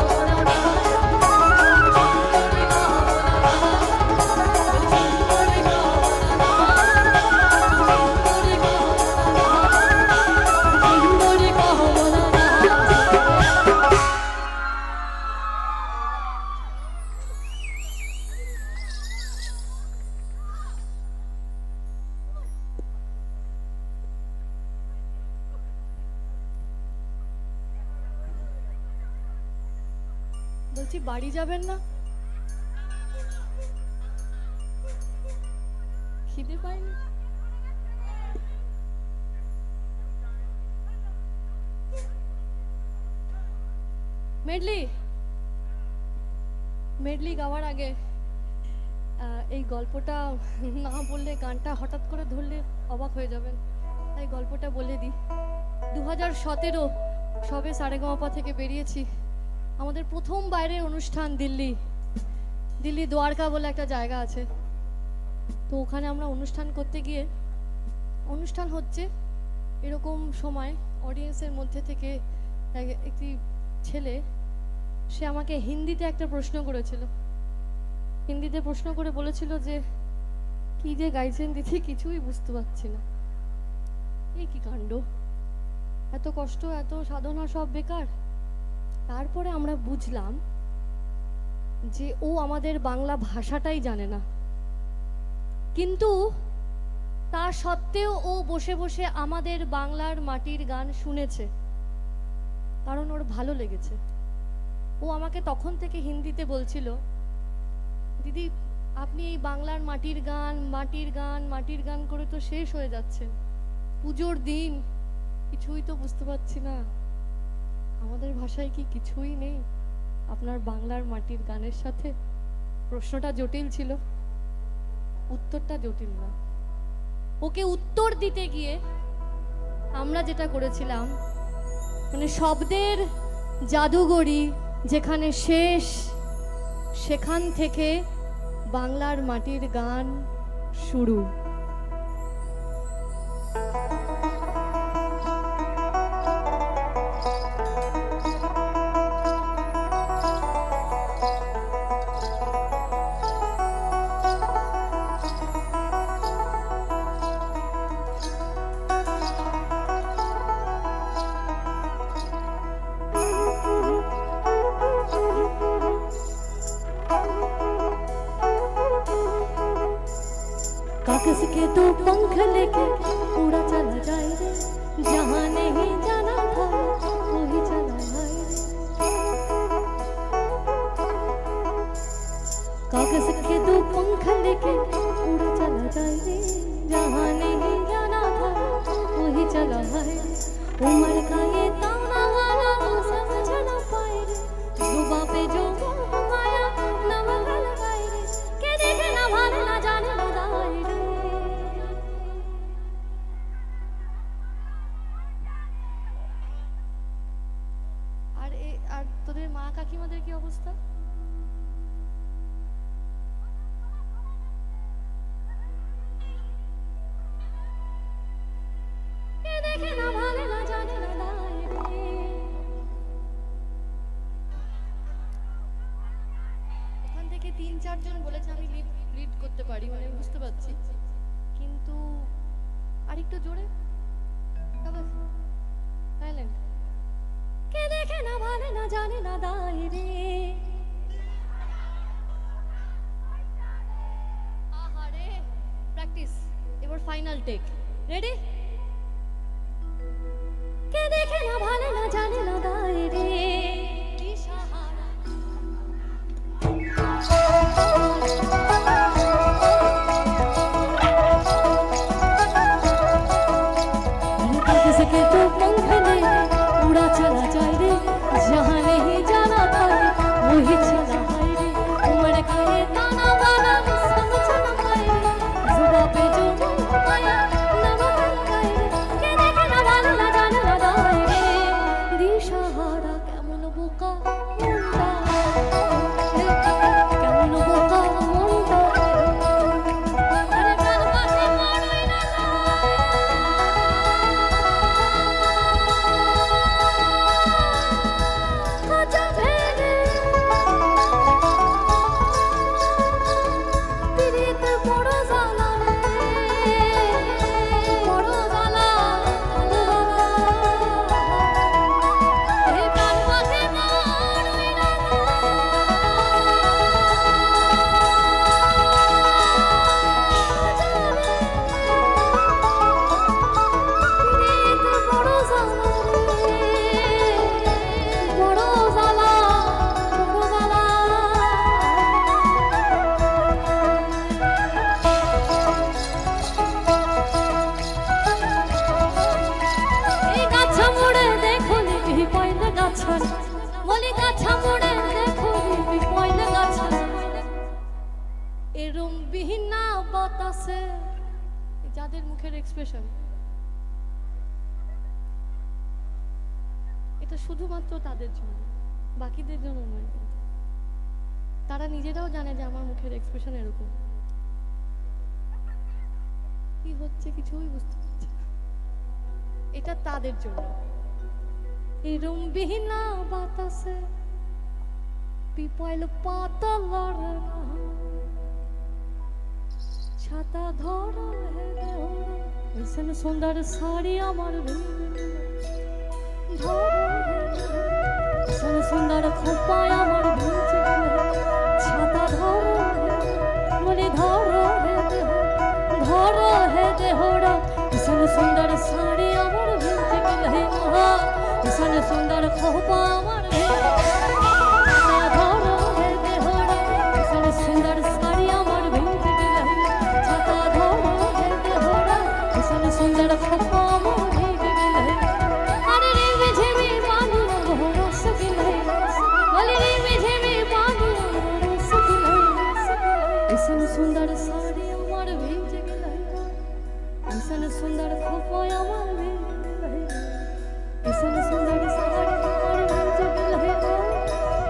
বলছি বাড়ি যাবেন না? খিদে পায়নি? মেডলি মেডলি গাওয়ার আগে এই গল্পটা না বললে, গানটা হঠাৎ করে ধরলে অবাক হয়ে যাবেন, তাই গল্পটা বলে দিই। 2017 সবে সারেগামাপা থেকে বেরিয়েছি। আমাদের প্রথম বাইরের অনুষ্ঠান দিল্লি দ্বারকা বলে একটা জায়গা আছে, তো ওখানে আমরা অনুষ্ঠান করতে গিয়ে, অনুষ্ঠান হচ্ছে এরকম সময় অডিয়েন্সের মধ্যে থেকে একটি ছেলে, সে আমাকে হিন্দিতে একটা প্রশ্ন করেছিল। হিন্দিতে প্রশ্ন করে বলেছিল যে কি যে গাইছেন দিদি, কিছুই বুঝতে পারছি না, এই কি কাণ্ড, এত কষ্ট এত সাধনা সব বেকার। তারপরে আমরা বুঝলাম যে ও আমাদের বাংলা ভাষাটাই জানে না, কিন্তু তা সত্ত্বেও ও বসে বসে আমাদের বাংলার মাটির গান শুনেছে, কারণ ওর ভালো লেগেছে। ও আমাকে তখন থেকে হিন্দিতে বলছিল, দিদি আপনি এই বাংলার মাটির গান করে তো শেষ হয়ে যাচ্ছেন, পুজোর দিন কিছুই তো বুঝতে পারছি না, আমাদের ভাষায় কি কিছুই নেই আপনার বাংলার মাটির গানের সাথে? প্রশ্নটা জটিল ছিল, উত্তরটা জটিল না। ওকে উত্তর দিতে গিয়ে আমরা যেটা করেছিলাম, মানে শব্দের জাদুঘরি যেখানে শেষ, সেখান থেকে বাংলার মাটির গান শুরু। মা কাকিমাদের কি অবস্থা? কে দেখে না ভালে না জানে না দায় রে। ওখান থেকে 3-4 জন বলেছে আমি লিড করতে পারি, মানে আমি বুঝতে পারছি, কিন্তু আরেকটু জোরে সাইলেন্ট। কে দেখে না ভালে না জানে না দায় রে। আহারে, প্র্যাকটিস, এবার ফাইনাল টেক, রেডি? কে দেখে না ভালে না জানে না দায় রে। দিশাহারা सके तो पंखने उड़ा चला जाए रे। जहाँ नहीं जाना था वही चला है रे। उमड़ के ताना बाना समझ न पाए रे। जुबां पे जो आया न बदल पाए रे। के देखे ना भालो ना जाने ना दाए रे। दिशाहारा केमन बोका मुंडा केमन बोका मुंडा। अरे कान पाथे मारोई ना খাঁচা ভেঙে পিরিতের বড় জ্বালা রে। বড় জ্বালা এ কান পাথে মারোই না পিরিতের বড় জ্বালা রে। বড় জ্বালা বড় জ্বালা। এই গাছা মোড়ে দেখো নিবি পয়লা গাছা। বলি গাছা মোড়ে দেখো নিবি পয়লা গাছা। এরম বিহীনা বাতাসে, যাদের মুখের এক্সপ্রেশন, এটা শুধুমাত্র তাদের জন্য, বাকিদের জন্য নয় কিন্তু। তারা নিজেরাও জানে যে আমার মুখের এক্সপ্রেশন এরকম। কি হচ্ছে কিছুই বুঝতে পারছি না। এটা তাদের জন্য। এরম বিহীনা বাতাসে পিপল পাতা লড়ে না। ছাতা ধরো হে দেওরা, ভীষণ সুন্দর শাড়ি আমার ভিজে ধরো হে দেওরা, ভীষণ সুন্দর খোপায় আমার ভিজে ছাতা ধরো হে বলি ধরো হে দেওরা, ধরো হে দেওরা, ভীষণ সুন্দর শাড়ি আমার ভিজে গেলে ভীষণ সুন্দর খোপা আমার ভিজে ছাতা ধরো হে দেওরা, ভীষণ সুন্দর শাড়ি আমার ভিজে গেলে ছাতা ধরো হে দেওরা, ভীষণ সুন্দর খোপা আমার ভিজে গেলে। আরে রে মেঝেবে বাঁধু রস গেলে, বলি রে মেঝেবে বাঁধু রস গেলে, ভীষণ সুন্দর শাড়ি আমার ভিজে গেলে, ভীষণ সুন্দর খোপা আমার ভিজে গেলে, ভীষণ সুন্দর শাড়ি আমার ভিজে গেলে,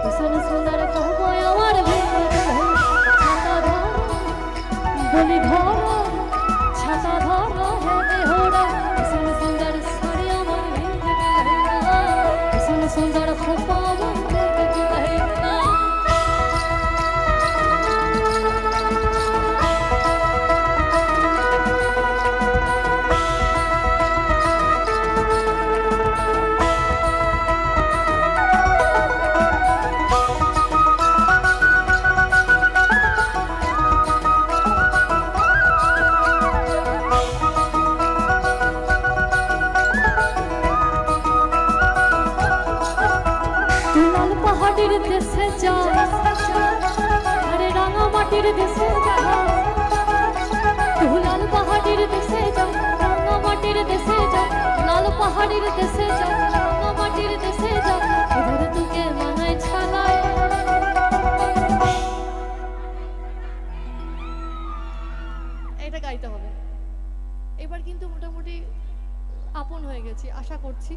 ভীষণ সুন্দর খোপা আমার ভিজে গেলে। ছাতা ধরো বলি ধরো, ছাতা ধরো হে দেহরা, ভীষণ সুন্দর শাড়ি আমার ভিজে গেলে, ভীষণ সুন্দর খোপা আমার ভিজে গেলে। লাল পাহাড়ের দেশে যা, আরে রাঙা মাটির দেশে যা। লাল পাহাড়ের দেশে যা, রাঙা মাটির দেশে যা। লাল পাহাড়ের দেশে যা, রাঙা মাটির দেশে যা। এধারে তোকে মানায় ছালায়। এটা গাইতে হবে। এবার কিন্তু মোটামুটি আপন হয়ে গেছি আশা করছি,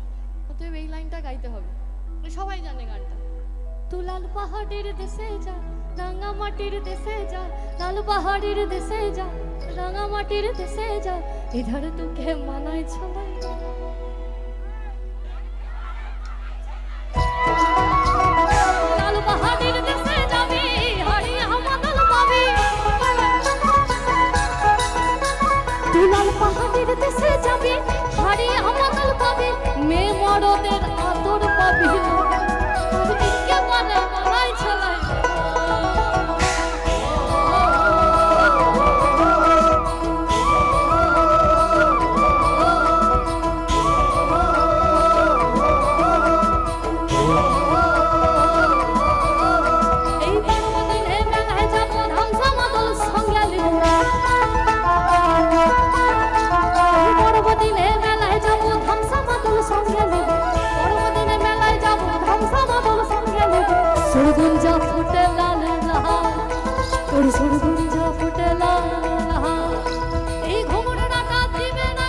অতএব এই লাইনটা গাইতে হবে। সবাই জানে গানটা, তু লাল পাহাড়ের দেশে যা রাঙা মাটির দেশে যা লাল পাহাড়ের দেশে যা রাঙা মাটির দেশে যা ইধার তোকে মানায় ছলাই লাল পাহাড়ের দেশে যাবি হাড়ি আমাদল পাবি তু লাল পাহাড়ের দেশে যাবি হাড়ি আমাদল পাবি মেয়ে মরদের আদর পাবি তোকে মানায় ছলাই সুরগুঞ্জা ফুটে লাল লাল তোর সুরগুঞ্জা ফুটে লাল লাল এই ঘুমড়াটা দিবে না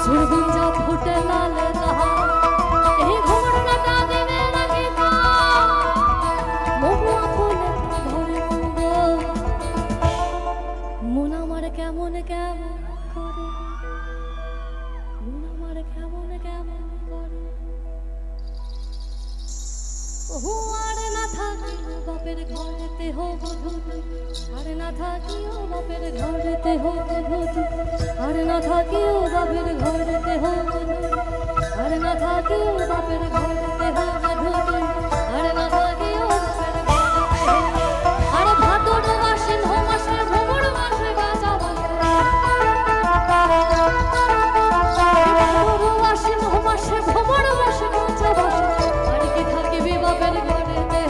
সুরগুঞ্জা ফুটে লাল লাল এই ঘুমড়াটা দিবে না মহুয়া ফুলে ধরে মন আমার কেমন কেমন করে মন আমার কেমন কেমন করে ও আর না থাকি বাপের ঘরেতে হো বধূ আর না থাকি ও বাপের ঘরেতে হো বধূ আর না থাকি ও বাপের ঘরেতে হো বধূ আর না থাকি ও বাপের ঘরেতে হো বধূ আর না থাকি ও বাপের ঘরেতে হো আর ভাদর মাসে হো মাসে ভ্রমণ মাসে গাজা মাসে হো মাসে ভ্রমণ মাসে গাজা আর কি থাকিবি বাপের ঘরেতে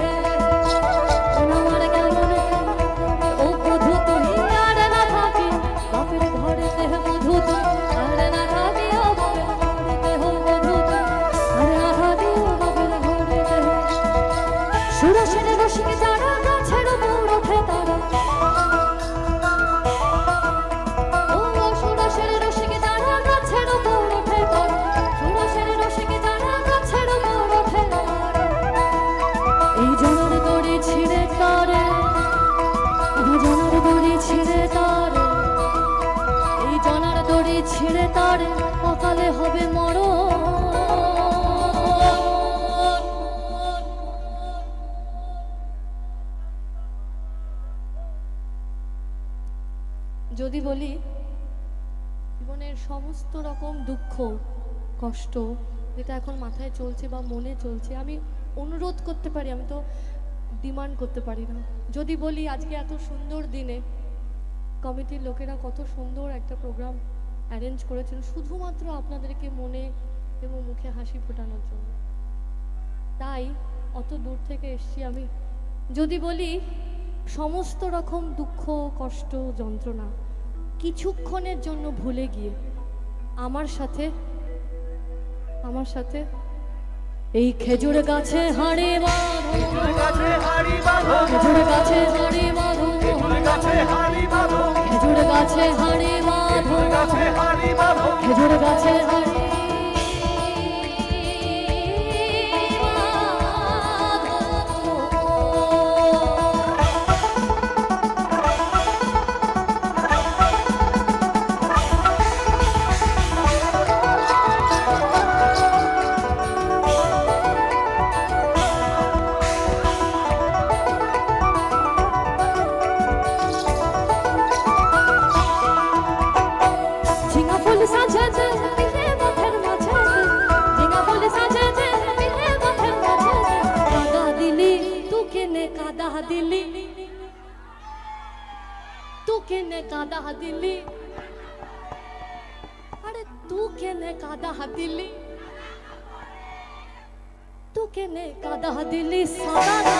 আমার কেমন ও বধূ তুই আর না থাকি বাপের ঘরেতে বধূ আর না থাকি ও বাপের ঘরেতে হো বধূ আর না থাকি ও বাপের ঘরেতে সুরসের রসিক যারা গাছের উপর ওঠে তারা ও সুরসের রসিক যারা গাছের উপর ওঠে তারা সুরসের রসিক যারা গাছের উপর ওঠে এই জনার দড়ি ছিঁড়ে তারে জনার দড়ি ছিঁড়ে তারে এই জনার দড়ি ছিঁড়ে তারে অকালে হবে যদি বলি জীবনের সমস্ত রকম দুঃখ কষ্ট যেটা এখন মাথায় চলছে বা মনে চলছে আমি অনুরোধ করতে পারি আমি তো ডিমান্ড করতে পারি না যদি বলি আজকে এত সুন্দর দিনে কমিটির লোকেরা কত সুন্দর একটা প্রোগ্রাম অ্যারেঞ্জ করেছেন শুধুমাত্র আপনাদেরকে মনে এবং মুখে হাসি ফোটানোর জন্য তাই অত দূর থেকে এসছি আমি যদি বলি সমস্ত রকম দুঃখ কষ্ট যন্ত্রণা কিছুক্ষণের জন্য ভুলে গিয়ে আমার সাথে এই খেজুর গাছে হাড়ি বাঁধো খেজুর গাছে হাড়ি বাঁধো খেজুর গাছে হাড়ি বাঁধো খেজুর গাছে হাড়ি কাদা দিলি আরে তু কেনে কাদা দিলি তু কেনে কাদা দিলি সাদা না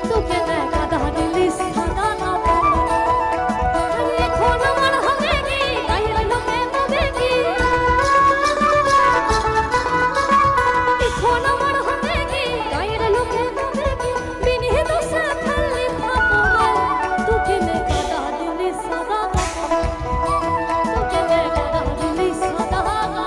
তু কেনে কাদা দিলি সাদা না আরে এখন আমার হবে কি গায়ের লোকে বলে কি এখন আমার হবে কি গায়ের লোকে বলে কি বিনি দোষে খালি পাবো তু কেনে কাদা দিলি সাদা না তু কেনে কাদা দিলি সাদা না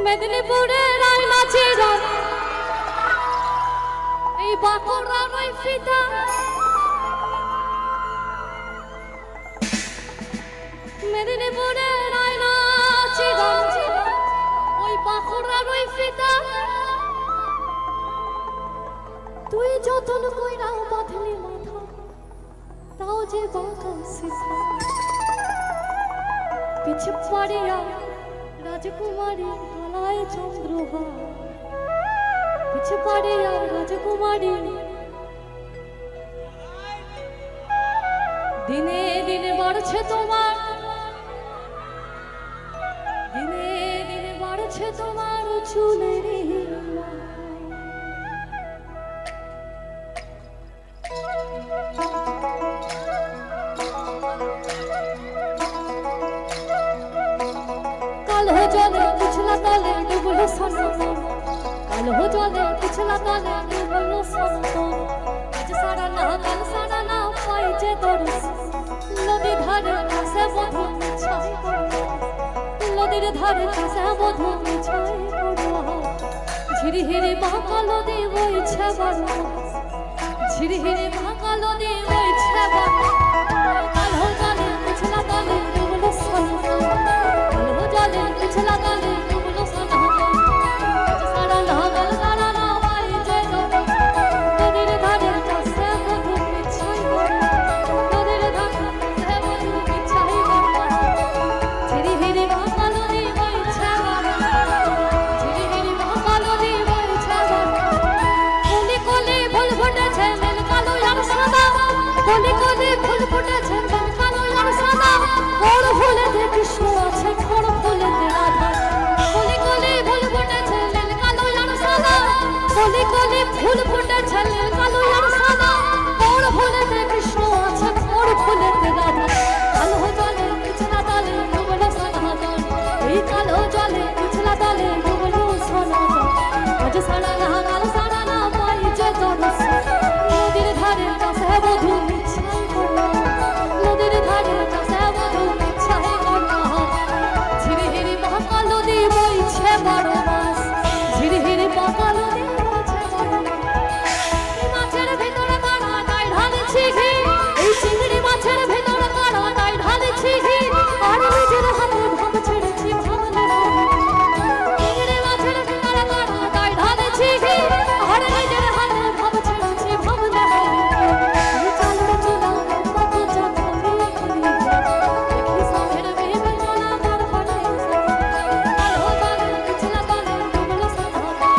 মেদিনীপুরের আয়না চিরন এই বাঁকুড়ার ওই ফিতা মেদিনীপুরের আয়না চিরন ওই বাঁকুড়ার ওই ফিতা তুই যতন কইরা বাঁধলি মাথা তাও যে বাঁকা সিধা পিছে পাড়িয়া রাজকুমারী গলায় চন্দ্রহার পিছে পাড়িয়া রাজকুমারী দিনে দিনে বাড়ছে তোমার দিনে দিনে বাড়ছে তোমার চুলের কালো জলে পিছলা তলে ডুবলো সনাতন কালো জলে পিছলা তলে ডুবলো সনাতন আজ সারা না কাল সারা না পাই যে দরস নদী ধারে কাছে মধু ছাই করো নদীর ধারে কাছে মধু ছাই করো ঝিরি হিরি বাঁকালো দি বইছে বারো ঝিরি হিরি বাঁকালো দি বইছে বারো কালো জলে পিছলা তলে ডুবলো সনাতন কালো জলে পিছলা তলে ডুবলো সনাতন আজ সারা না কাল সারা না পাই যে দরস নদীর ধারে কাছে মধু ছাই করো নদীর ধারে কাছে মধু ছাই করো ঝিরি হিরি বাঁকালো দি বইছে বারো ঝিরি হিরি বাঁকালো দি বইছে বারো কলি কলি ফুল ফুটেছে নীল কালো আর সাদা কলি কলি ফুল ফুটেছে নীল কালো আর সাদা বড় ফুলেতে কৃষ্ণ আছে বড় ফুলেতে রাধা কলি কলি ফুল ফুটেছে নীল কালো আর সাদা কলি কলি ফুল ফুটেছে নীল কালো আর সাদা বড় ফুলেতে কৃষ্ণ আছে বড় ফুলেতে রাধা কালো জলে পিছলা তলে ডুবলো সনাতন এই কালো জলে পিছলা তলে ডুবলো সনাতন আজ সারা না কাল সারা না পাই যে দরস নদীর ধারে কাছে মধু ছাই করো নদীর ধারে কাছে মধু ছাই করো ঝিরি হিরি বাঁকালো দি বইছে বারো মাস ঝিরি হিরি বাঁকালো দি বইছে বারো মাস এই মাছের ভিতরে কারা তাই ঢালছি ঘি এই চিংড়ি মাছের ভিতরে কারা তাই ঢালছি ঘি আর নিজের হাতে ভাব ছেড়েছি ভাবলে চিংড়ি মাছের ভিতরে কারা তাই ঢালছি ঘি আর নিজের হাতে ভাব ছেড়েছি ভাবলে এই চালের চুলা কত জানলি দেখি সামের মেয়ে চলা তার পাটে কালো জলে পিছলা তলে ডুবলো সনাতন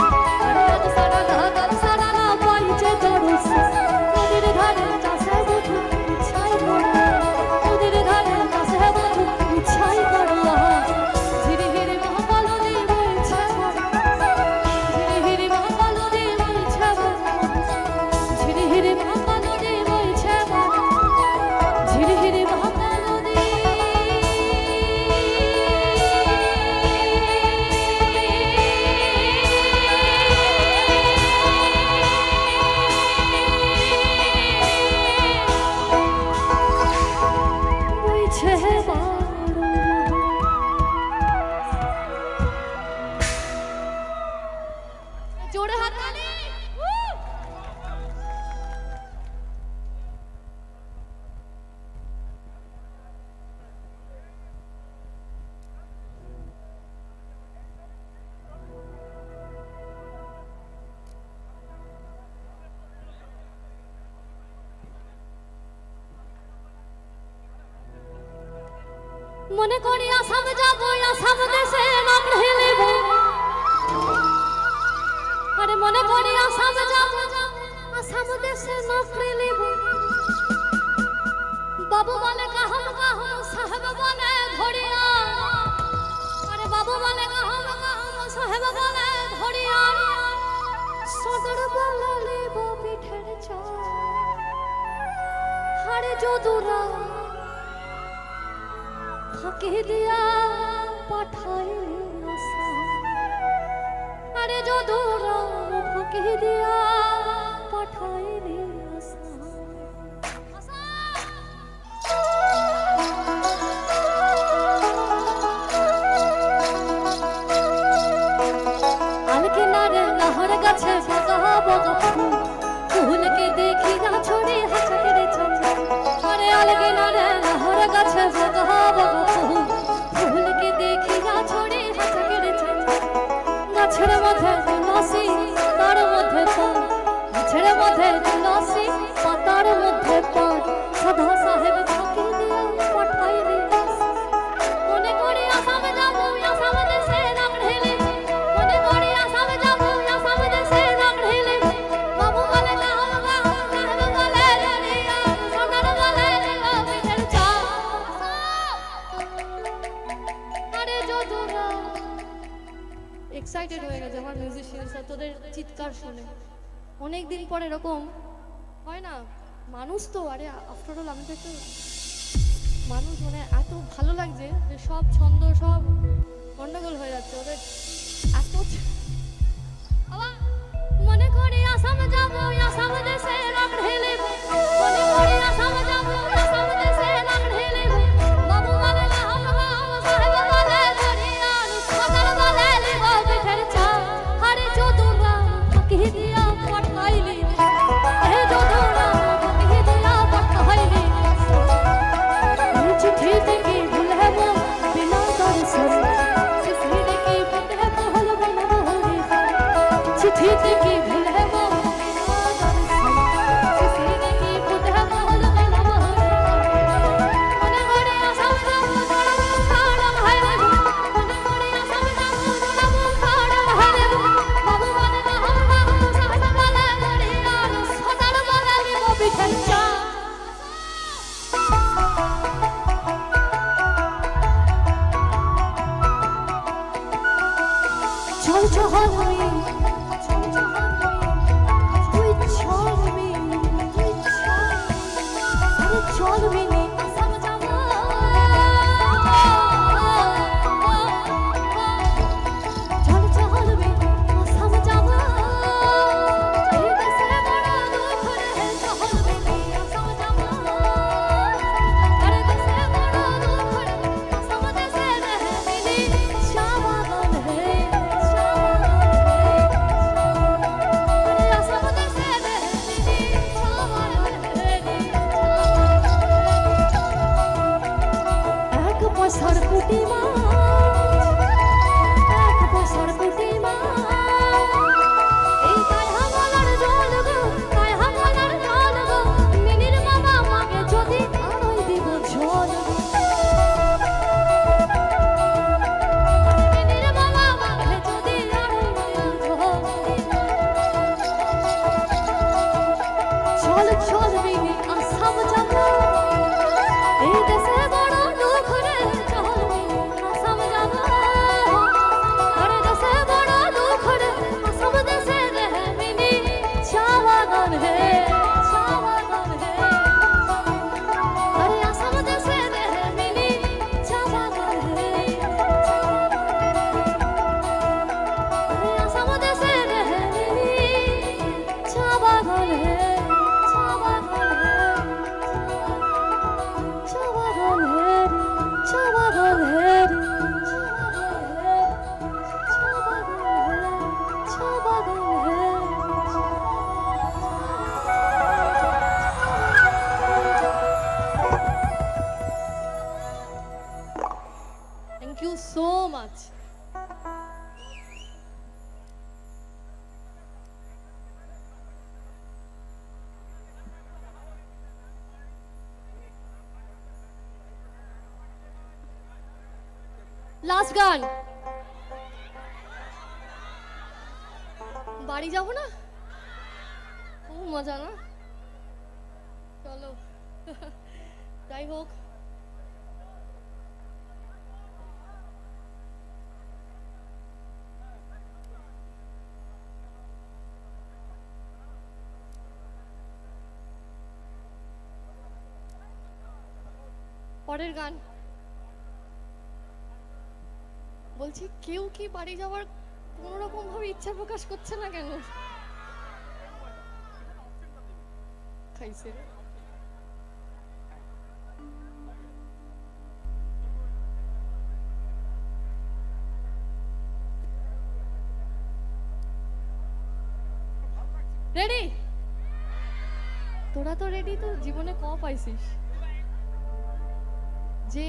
আরে আজ সারা না কাল সারা না পাই যে দরস নদীর ধারে কাছে মধু ছাই করো নদীর ধারে কাছে মধু ছাই করো ঝিরি হিরি বাঁকালো দি বইছে বারো ঝিরি হিরি বাঁকালো দি বইছে বারো ঝিরি হিরি বাঁকালো দি বইছে বারো ঝিরি হিরি বাঁকালো দি বইছে বারো জোরে হাততালি মনে করি আসাম যাব আসাম দেশে নাম হেলিব আরে মনে করি আসাম যাব আসাম দেশে নকরি লিব বাবু বলে কাহম কাহম সাহেব বলে ধরিয়া আরে বাবু বলে কাহম কাহম সাহেব বলে ধরিয়া সদর বলে লিব পিঠের চাল হারে যদুরা ফাঁকি দিয়া পাঠাইলি আসাম আরে যদুরা ফাঁকি দিয়া পাঠাইলি আসাম যদুরা এক্সাইটেড হয়ে গেছে আমার মিউজিশিয়ানসরা তোদের চিৎকার শুনে। অনেক দিন পর এরকম হয় না, মানুষ তো, আরে আফটার অল আমি তো একটু মানুষ, মানে এত ভালো লাগছে যে সব ছন্দ সব গন্ডগোল হয়ে যাচ্ছে ওদের এত আবার মনে করি আসাম যাব আসাম দেশে রাগ ঢেলিব মনে করি আসাম যাব আসাম দেশে রাগ ঢেলিব বাবু বলে না হাম সাহেব বলে ধরিয়ান সদর বলে লিব পিঠের চা আরে যদুরা ফাঁকি দিয়া পাঠাইলি হে যদুরা ফাঁকি দিয়া পাঠাইলি চিঠি থেকে ভুলব বিনা দর্শন চিঠি থেকে ভুলব হলো বিনা হলি চিঠি থেকে ভুলব বিনা দর্শন চিঠি থেকে ভুলব হলো বিনা হলি মনে করে আসাম যাব দড়াবো খাড়া হাইলেব মনে করে আসাম যাব দড়াবো খাড়া হাইলেব বাবু বলে না হাম সাহেব বলে ধরিয়ান সদর বলে লিব পিঠের চা চল চহলমি চল চহলমি তুই চলমি তুই চলমি আরে চলমি নি আসাম যাব চল চহলমি আসাম যাব এই দেশে বড় দুঃখ রে চহলমি নি আসাম যাব আরে দেশে বড় দুঃখ রে আসাম দেশে রহমিনি শাবাগন হে এক বছর কুটি এক বছর কুটি এই কায়হা গলার জল গো কায়হা গলার জল গো মিনির বাবা মাকে যদি আরই দিব ঝোল মিনির বাবা মাকে যদি আরই দিব ঝোল চল চল মিনি আসাম যাব এই দেশে বড় দুঃখ রে চল মিনি আসাম যাব আরে দেশে বড় দুঃখ রে আসাম দেশে রে মিনি চাওয়াগন হে আরে আসাম দেশে রে মিনি চাওয়াগন হে আরে আসাম দেশে রে মিনি চাওয়াগন হে thank you so much. Last গান, বাড়ি যাবো না, খুব মজা না, চলো যাই হোক। পরের গান বলছি, কেউ কি বাড়ি যাওয়ার কোন রকম ভাবে ইচ্ছা প্রকাশ করছে না কেন? খাইছে রেডি? তোরা তো রেডি, তো জীবনে ক পাইছিস যে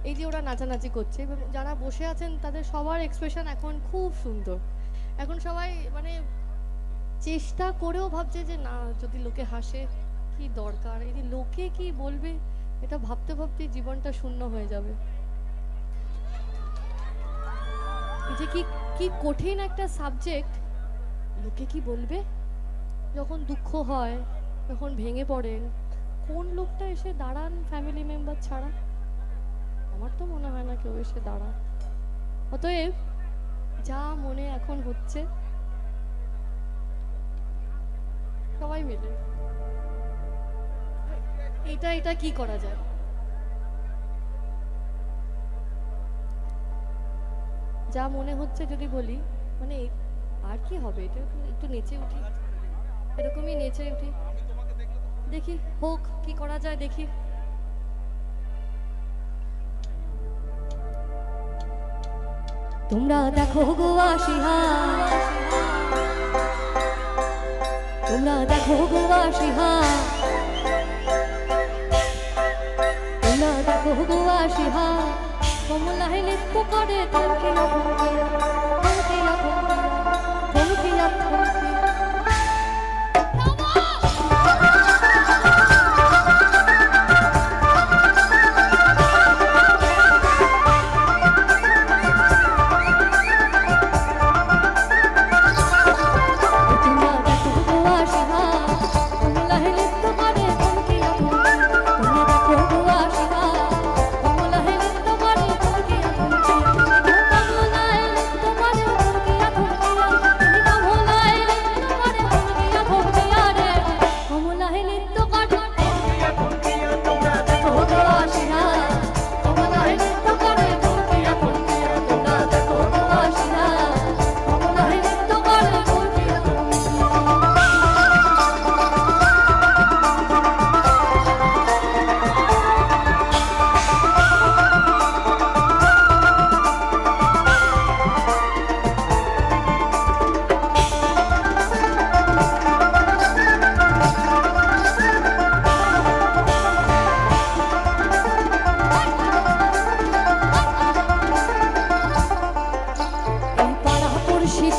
এই যে ওরা নাচানাচি করছে এবং যারা বসে আছেন তাদের সবার এক্সপ্রেশন এখন খুব সুন্দর। এখন সবাই মানে চেষ্টা করেও ভাবছে যে না, যদি লোকে হাসে কি দরকার, এই যে লোকে কি বলবে এটা ভাবতে ভাবতে জীবনটা শূন্য হয়ে যাবে। এই যে কি কি কঠিন একটা সাবজেক্ট, লোকে কি বলবে। যখন দুঃখ হয়, যখন ভেঙে পড়েন, কোন লোকটা এসে দাঁড়ান ফ্যামিলি মেম্বার ছাড়া? আমার তো মনে হয় না কেউ এসে দাঁড়ায়। অতএব যা মনে এখন হচ্ছে সবাই মিলে এটা কি করা যায়? যা মনে হচ্ছে যদি বলি, মানে আর কি হবে, এটা একটু নেচে উঠি, এরকমই নেচে উঠি, দেখি হোক কি করা যায় দেখি। তোমরা দেখো গো আসিহা, তোমরা দেখো গো আসিহা, তোমরা দেখো গো আসিহা, কমলায় নৃত্য করে থমকিয়া থমকিয়া থমকিয়া থমকিয়া থমকিয়া।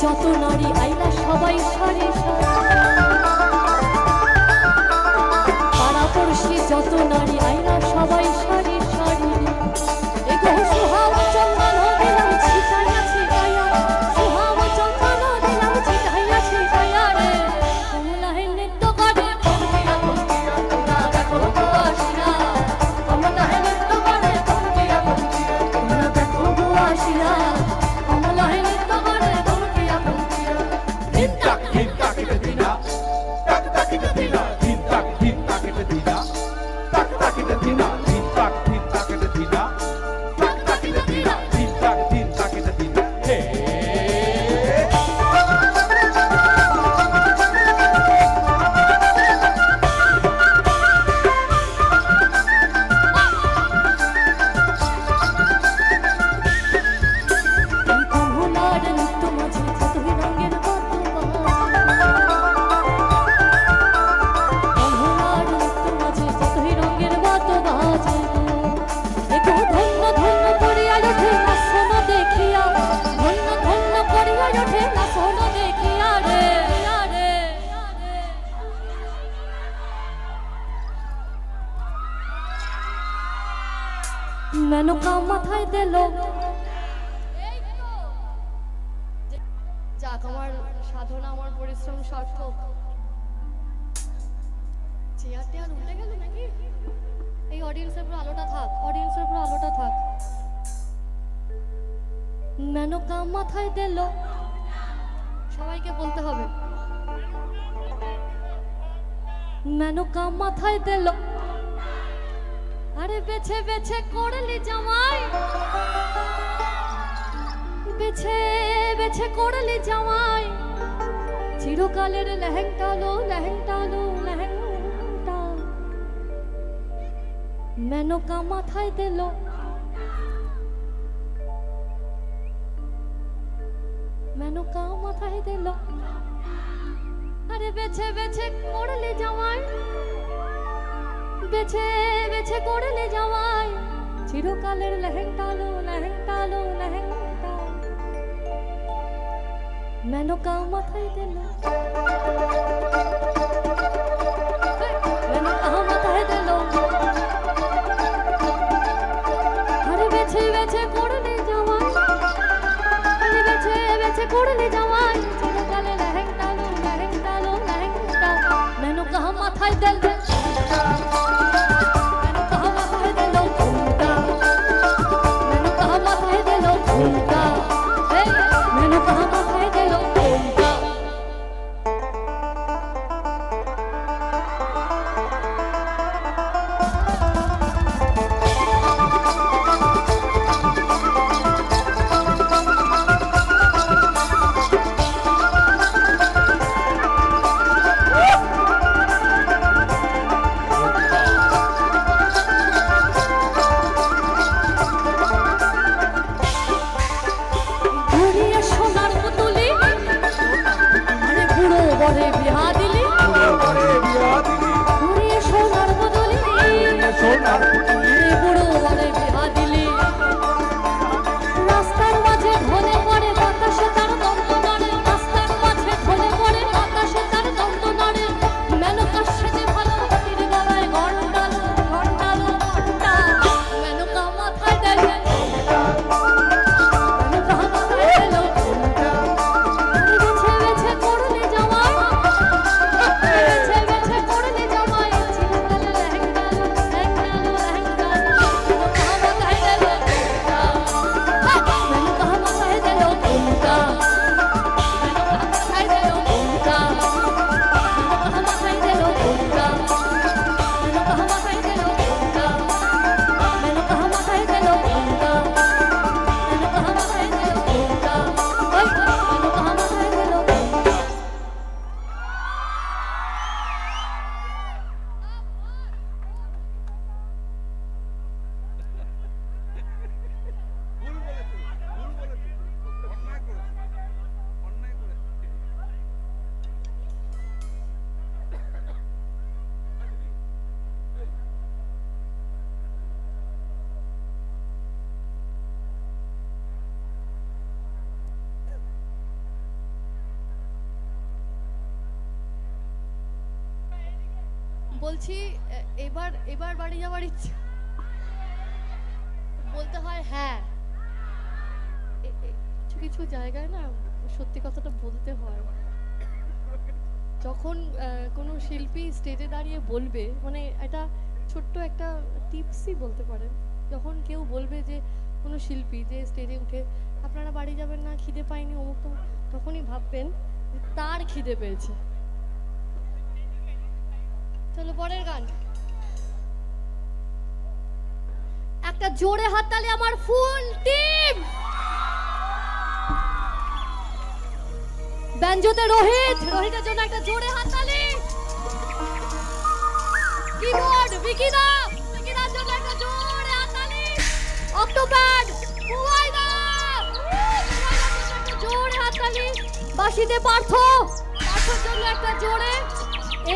যত নারী আইলা সবাই সারি পাড়াপড়শি, যত নারী আইলা সবাই সারি সারি। এগো সুহাব চন্দন দিলাম ছিটাইয়া ছিটাইয়া, সুহাব চন্দন দিলাম ছিটাইয়া ছিটাইয়া রে, কমলায় নৃত্য করে থমকিয়া থমকিয়া। তোমরা দেখো গো আসিয়া, কমলায় নৃত্য করে থমকিয়া থমকিয়া। তোমরা দেখো গো আসিয়া, কমলায় নৃত্য করে থমকিয়া থমকিয়া। Din tak kita tina, tak kita tina, din tak kita tina, tak kita tina, din tak kita tina, tak kita tina, din tak kita tina. Hey. Menaka মাথায় দিল, যাক আমার সাধনা, আমার পরিশ্রম সার্থক। চেয়ার টেয়ার উল্টে গেল নাকি? এই অডিয়েন্সের পুরো আলোটা থাক, অডিয়েন্সের পুরো আলোটা থাক। মেনকা মাথায় দিল, সবাইকে বলতে হবে, মেনকা মাথায় দিল। আরে বেছে বেছে করলি জামাই, বেছে বেছে করলি জামাই, চিরকালের লেহেংটালো লেহেংটালো লেহেংটা। মেনকা মাথায় দিল, মেনকা মাথায় দিল। আরে বেছে বেছে করলি জামাই, বেছে বেছে করলে জামাই, চিরকালের লেহেংটালো লেহেংটালো লেহেংটা। মেনকা মাথায় দিল, মেনকা মাথায় দিল। আরে বেছে বেছে করলে জামাই, আরে বেছে বেছে করলে জামাই, চিরকালের লেহেংটালো লেহেংটালো লেহেংটা। মেনকা মাথায় দিল, বলছি এবার এবার বাড়ি যাওয়ার ইচ্ছা, বলতে হয় হ্যাঁ। কিছু কিছু জায়গায় না সত্যি কথাটা বলতে হয়। যখন কোনো শিল্পী স্টেজে দাঁড়িয়ে বলবে, মানে এটা ছোট্ট একটা টিপসই বলতে পারেন, যখন কেউ বলবে যে কোনো শিল্পী যে স্টেজে উঠে আপনারা বাড়ি যাবেন না, খিদে পায়নি অমুক তমুক, তখনই ভাববেন যে তার খিদে পেয়েছে। চলো পরের গান। একটা জোরে হাততালি আমার ফুল টিম। ব্যঞ্জোতে রোহিত, রোহিতের জন্য একটা জোরে হাততালি। কিবোর্ড বিকিদা, বিকিদার জন্য একটা জোরে হাততালি। অক্টোপ্যাড হুয়াইদা, হুয়াইদার জন্য একটা জোরে হাততালি। বাঁশিতে পার্থ, পার্থর জন্য একটা জোরে,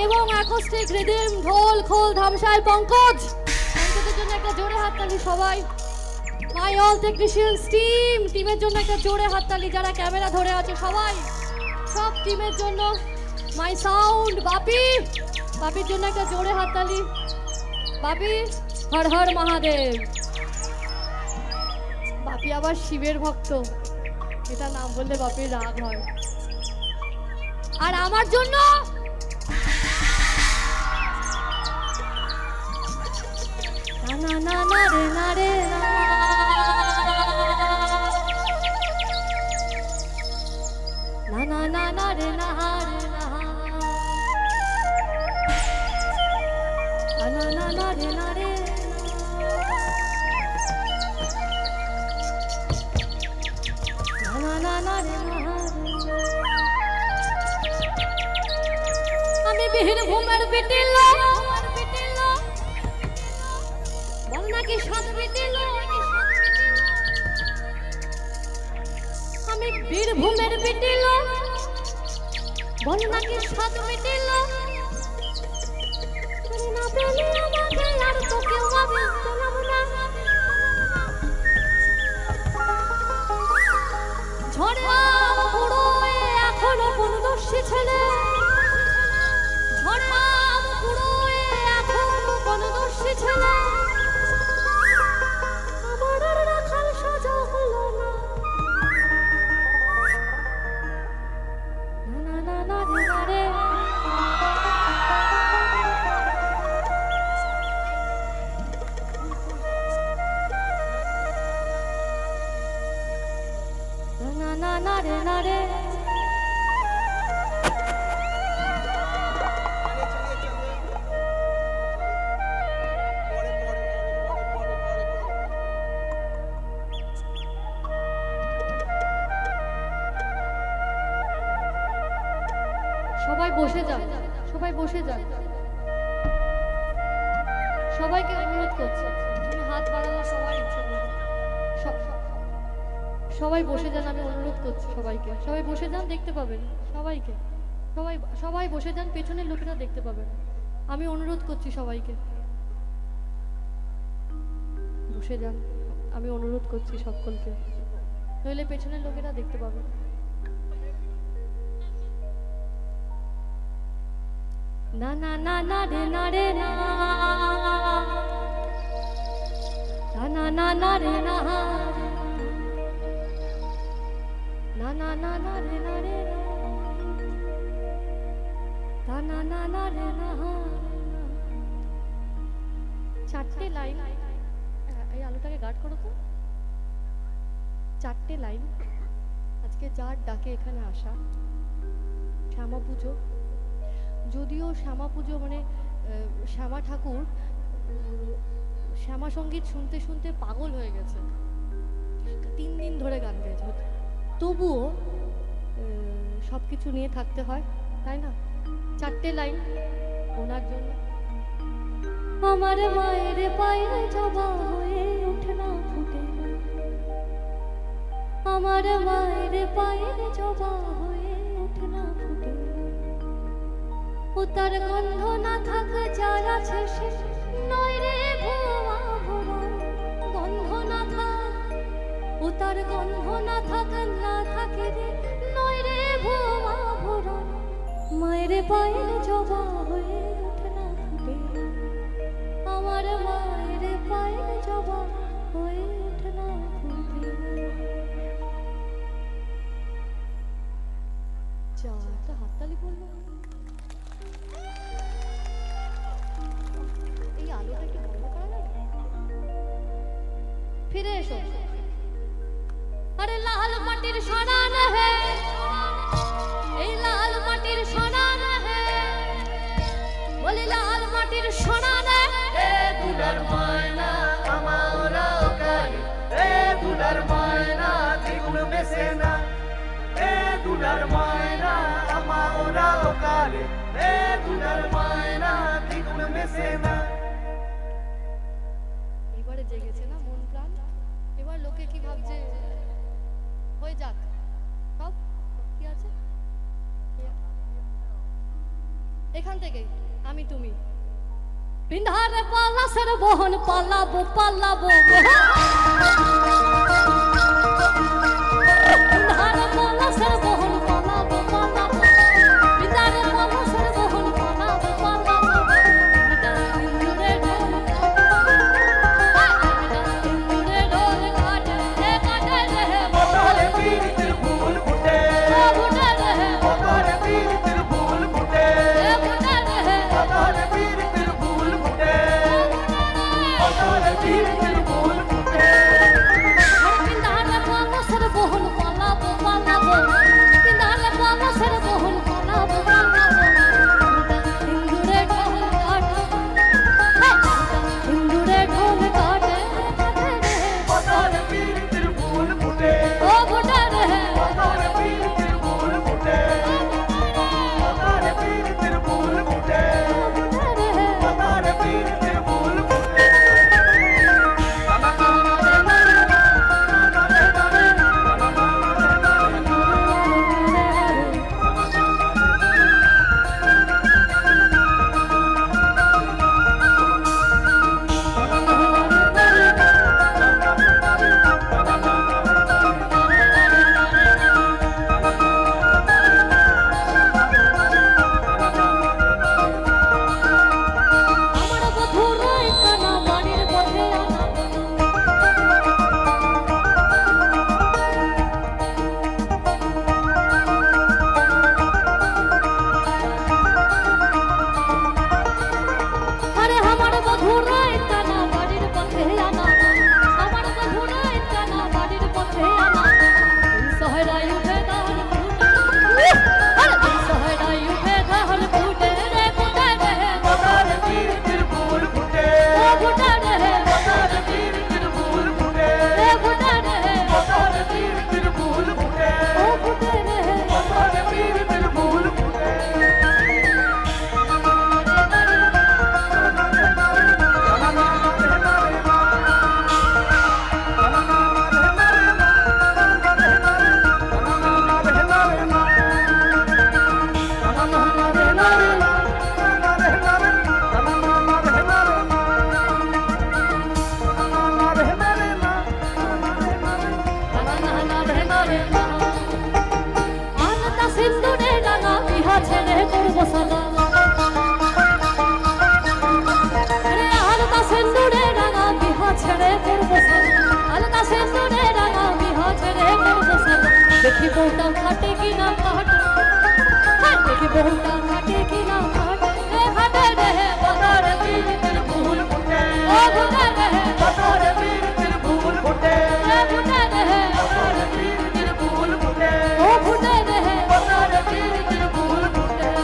এবং অ্যাকোস্টিক রিদম ঢোল খোল ধামসায় পঙ্কজ, পঙ্কজের জন্য একটা জোরে হাততালি সবাই। মাই অল টেকনিশিয়ানস টিম, টিমের জন্য একটা জোরে হাততালি। যারা ক্যামেরা ধরে আছে সবাই, সব টিমের জন্য। মাই সাউন্ড বাপি, বাপির জন্য একটা জোরে হাততালি। বাপি হর হর মহাদেব। বাপি আবার শিবের ভক্ত, এটা নাম বললে বাপির রাগ হয়। আর আমার জন্য না না না রে না রে না, না না না রে না রে না, না না না রে না রে না, না না রে না। আমি বীরভূমের বিটিল, বল নাকি সাত বিটিল। আমি বীরভূমের বিটিল, বল নাকি সাত বিটিল। না পেলে আমাকে আর তো কেউ আমি পেলাম না। ঝড়ে আম কুড়োয় এখনো বনদস্যি ছেলে, ঝড়ে আম কুড়োয় এখনো বনদস্যি ছেলে। আমার আর রাখাল সাজা হলো না, না না না রে না রে। না না না রে না রে। সবাই বসে যান, সবাই বসে যান। সবাইকে অনুরোধ করছি, তুমি হাত বাড়ালে সবাই ইচ্ছে করবে। সবাই বসে যান, আমি অনুরোধ করছি সবাইকে। সবাই বসে যান, দেখতে পাবেন সবাইকে। সবাই সবাই বসে যান, পেছনের লোকেরা দেখতে পাবেন। আমি অনুরোধ করছি সবাইকে বসে যান, আমি অনুরোধ করছি সকলকে, নইলে পেছনের লোকেরা দেখতে পাবেন। না না না না রে না রে না, না না না রে না, না না না না রে না রে না, না না না রে না। চারটে লাইন, এই আলোটাকে গার্ড করো তো। চারটে লাইন আজকে যার ডাকে এখানে আসা, শ্যামা পুজো। যদিও শ্যামা পুজো মানে শ্যামা ঠাকুর শ্যামা সঙ্গীত শুনতে শুনতে পাগল হয়ে গেছে, 3 দিন ধরে গান গেয়েছে, তবুও সব কিছু নিয়ে থাকতে হয়, তাই না? চারটে লাইন ওনার জন্য। আমার মায়ের পায়ে জবা হয়ে ওঠে না ফুটে, আমার মায়ের পায়ে জবা হয়ে ওঠে না ফুটে। ও তার গন্ধ না থাক যার আছে সে নয় রে ভুয়া ভরা, গন্ধ না থাক, ও তার গন্ধ না থাক না থাকে রে নয় রে ভুয়া ভরা। মায়ের পায়ে জবা হয়ে ওঠে না ফুটে, ফুটে আমার মায়ের পায়ের জবা হয়ে ওঠে না ফুটে যা একটা হাততালি পড়লো এই আলোটা একটু বন্ধ করা যাবে ফিরে এসো अरे लाल मटिर सोनान है ए लाल मटिर सोनान है बोले लाल मटिर सोनान है এ দুলার ময়না আমারা কারে এ দুলার ময়না দ্বিগুণ বেসে না এ দুলার ময়না আমারা কারে এ দুলার ময়না দ্বিগুণ বেসে না এবারে জেগেছে না মন প্রাণ এবার লোকে কি ভাবছে হয়ে যাক সব কি আছে এখান থেকে আমি তুমি बिंधार पाला सर बोहन पालाबो पालाबो बिंधार पाला सर बोहन पालाबो पालाबो बिंधार पाला सर बोहन पालाबो पालाबो इंदुरे ढोल काटे हे काटे रे ওপারে পীরিতের ফুল ফুটে फुटे रे ওপারে পীরিতের ফুল ফুটে फुटे रे ওপারে পীরিতের ফুল ফুটে ওপারে পীরিতের ফুল ফুটে बिंधार पाला सर बोहन पालाबो पालाबो बिंधार पाला सर बोहन पालाबो पालाबो इंदुरे ढोल काटे इंदुरे ढोल काटे रे ওপারে পীরিতের ফুল ফুটে ओ फुटे रे ওপারে পীরিতের ফুল ফুটে ওপারে পীরিতের ফুল ফুটে फुटे रे ওপারে পীরিতের ফুল ফুটে আমার বধুর কানা বাড়ির পথে আনা আরে আমার বধুর কানা বাড়ির পথে আনা আমার বধুর কানা বাড়ির পথে আনা সহরাই উঠে ধান ফুটে আরে সহরাই উঠে ধান ফুটে রে ফুটে রে ওপারে পীরিতের ফুল ফুটে ও ফুটে রে ওপারে পীরিতের ফুল ফুটে রে ফুটে রে ওপারে পীরিতের ফুল ফুটে ও ফুটে রে ওপারে পীরিতের ফুল ফুটে আলতা সিন্দুরে রাঙা বিহা ছেড়ে করব সাদা আরে আলতা সিন্দুরে রাঙা বিহা ছেড়ে করব সাদা আলতা সিন্দুরে রাঙা বিহা ছেড়ে করব সাদা দেখি বউটা খাটে কি না খাটে হ্যাঁ দেখি বউটা খাটে কি না খাটে রে খাটে রে ওপারে পীরিতের ফুল ফুটে ও ফুটে রে ওপারে পীরিতের ফুল ফুটে রে ফুটে রে ওপারে পীরিতের ফুল ফুটে ও ফুটে রে ওপারে পীরিতের ফুল ফুটে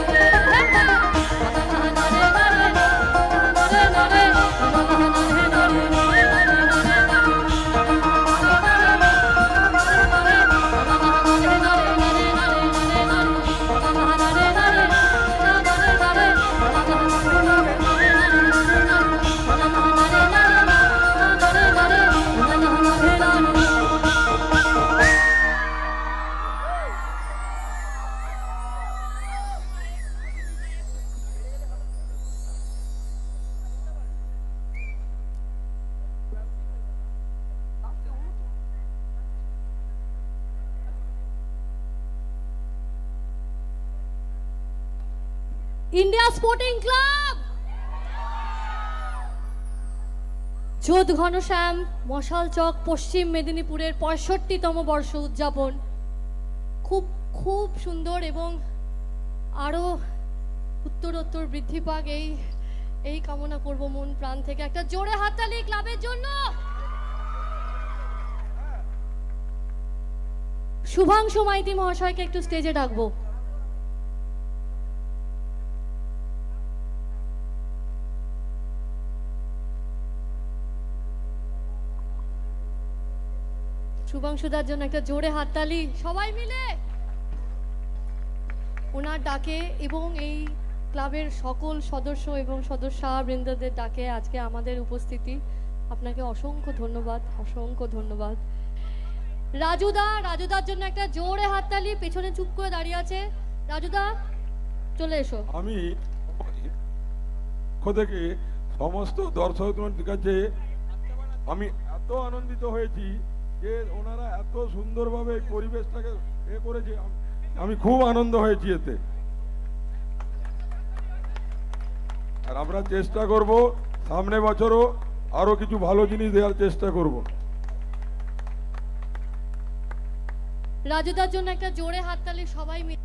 इंडिया स्पोर्टिंग क्लब চোদ ঘনশ্যাম মশাল চক পশ্চিম মেদিনীপুরের 65তম বর্ষ উদযাপন খুব খুব সুন্দর এবং আরো উত্তরোত্তর বৃদ্ধি পাক এই কামনা করব মন প্রাণ থেকে। একটা জোরে হাততালি ক্লাবের জন্য। শুভাংশু মাইতি মহাশয়কে একটু স্টেজে ডাকবো। শুভাংশুদার জন্য একটা জোরে হাততালি সবাই মিলে। ওনার ডাকে এবং এই ক্লাবের সকল সদস্য এবং সদস্যবৃন্দদের ডাকে আজকে আমাদের উপস্থিতি, আপনাকে অসংখ্য ধন্যবাদ, অসংখ্য ধন্যবাদ। রাজুদার জন্য একটা জোরে হাততালি। পেছনে চুপ করে দাঁড়িয়ে আছে রাজুদা, চলে এসো। আমি পক্ষ থেকে সমস্ত দর্শকদের কাছে আমি এত আনন্দিত হয়েছি যে ওনারা এত সুন্দরভাবে এই পরিবেশটাকে করেছে, আমি খুব আনন্দ হয়েছি এতে। আর আমরা চেষ্টা করব সামনে বছরও আরো কিছু ভালো জিনিস দেওয়ার চেষ্টা করব। রাজুদার জন্য একটা জোরে হাততালি সবাই মিলে।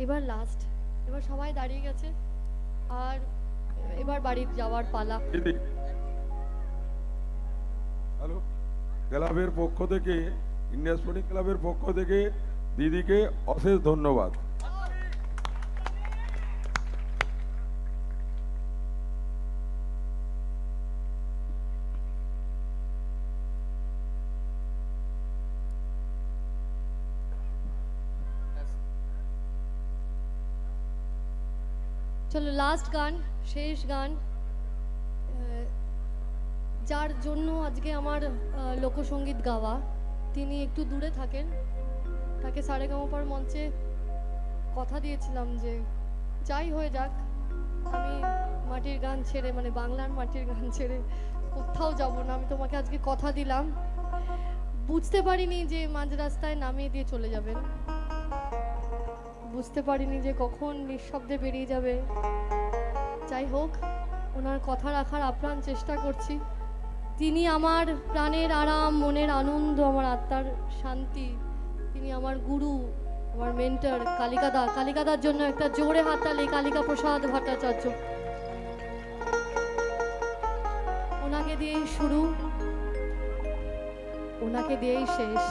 এবার লাস্ট, এবার সবাই দাঁড়িয়ে গেছে আর এবার বাড়ি যাওয়ার পালা। হ্যালো, ক্লাবের পক্ষ থেকে, ইন্ডিয়া স্পোর্টিং ক্লাবের পক্ষ থেকে দিদিকে অশেষ ধন্যবাদ। চলো লাস্ট গান, শেষ গান, যার জন্য আজকে আমার লোকসঙ্গীত গাওয়া, তিনি একটু দূরে থাকেন। তাকে সারেগামাপার মঞ্চে কথা দিয়েছিলাম যে যাই হয়ে যাক আমি মাটির গান ছেড়ে, মানে বাংলার মাটির গান ছেড়ে কোথাও যাব না। আমি তোমাকে আজকে কথা দিলাম। বুঝতে পারিনি যে মাঝ রাস্তায় নামিয়ে দিয়ে চলে যাবেন, বুঝতে পারিনি যে কখন নিঃশব্দে বেরিয়ে যাবে। যাই হোক, ওনার কথা রাখার আপ্রাণ চেষ্টা করছি। তিনি আমার প্রাণের আরাম, মনের আনন্দ, আমার আত্মার শান্তি। তিনি আমার গুরু, আমার মেন্টর কালিকাদা। কালিকাদার জন্য একটা জোরে হাততালি। কালিকা প্রসাদ ভট্টাচার্য, ওনাকে দিয়েই শুরু, ওনাকে দিয়েই শেষ।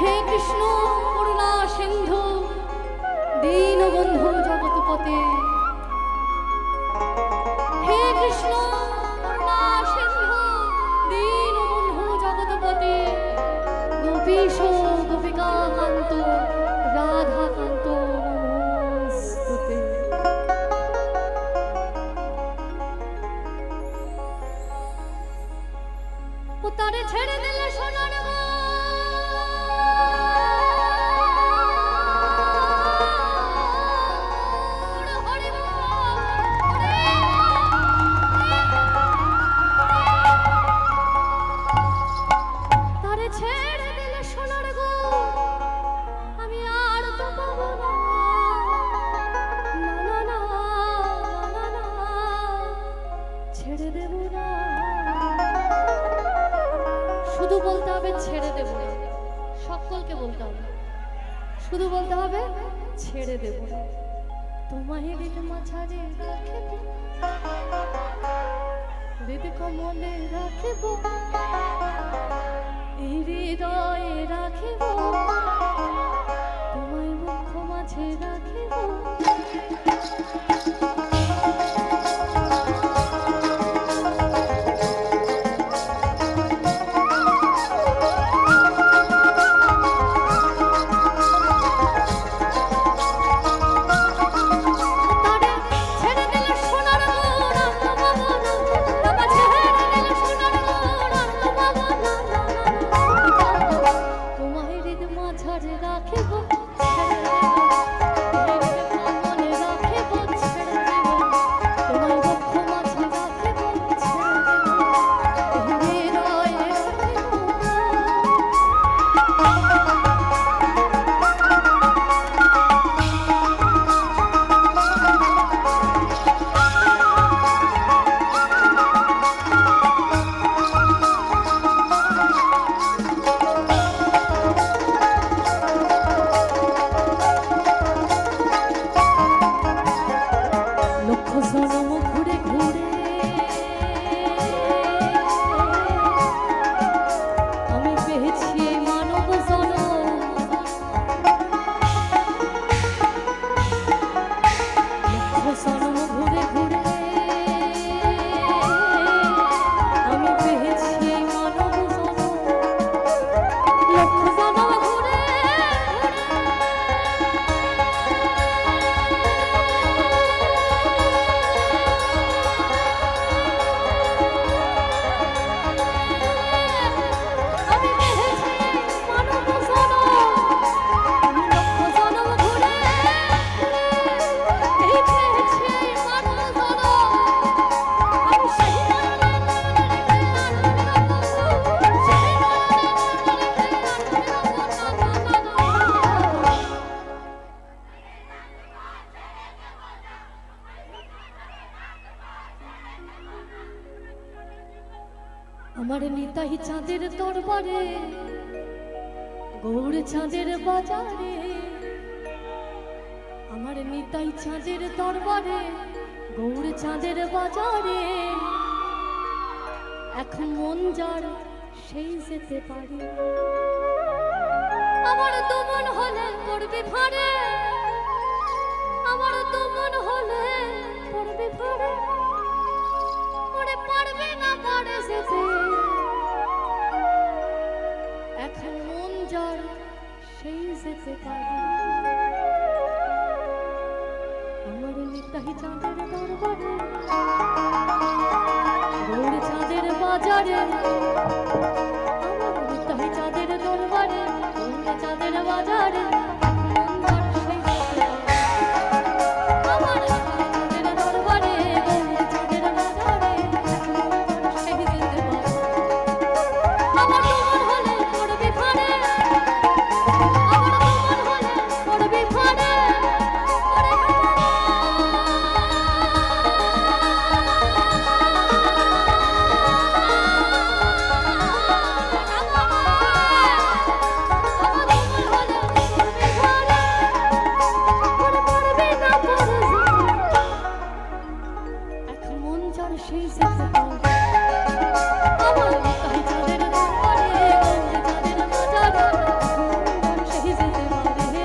হে কৃষ্ণ করুণা সিন্ধু দীনবন্ধু জগৎপতে, হে কৃষ্ণ করুণা সিন্ধু দীনবন্ধু জগৎপতে, গোপীশ গোপিকা কান্ত রাধা কান্ত নমস্তুতে। ও তারে ছেড়ে দিলে সোনার ছেড়ে দিলে সোনার গো, আমি আর তো পাবো না, না না না না, ছেড়ে দেব না। শুধু বলতে হবে ছেড়ে দেব না, সকলকে বলতে হবে, শুধু বলতে হবে ছেড়ে দেব না। তোমায় হৃদ মাঝারে রাখিব, হৃদ কমলে রাখিব, হৃদয়ে রাখিব, তোমায় মুখ মাঝে রাখিব। রাখিব, ছেড়ে দেব আমার নিতাই চাঁদের দরবারে গৌর চাঁদের বাজারে, আমার নিতাই চাঁদের দরবারে গৌর চাঁদের বাজারে, এখন মন যার সেই যেতে পারে। আমার তো মন হলে পড়বে ভারে, আমার তো মন হলে পড়বে ভারে, ওরে পারবে না পারে যেতে, এখন মন যার সেই যেতে পারে। আমার নিতাই চাঁদের দরবারে গৌর চাঁদের বাজারে, আমার নিতাই চাঁদের দরবারে গৌর চাঁদের বাজারে, মন যার সেই যেতে পারে। আমার নিতাই চাঁদের দরবারে গৌর চাঁদের বাজারে, মন যার সেই যেতে পারে। আমার তোমার হলে পড়বে ভারে, আমার তোমার হলে পড়বে ভারে, ওরে এখন মন যার সেই যেতে পারে। আমার নিতাই চাঁদের দরবারে গৌর চাঁদের বাজারে, মন যার সেই যেতে পারে।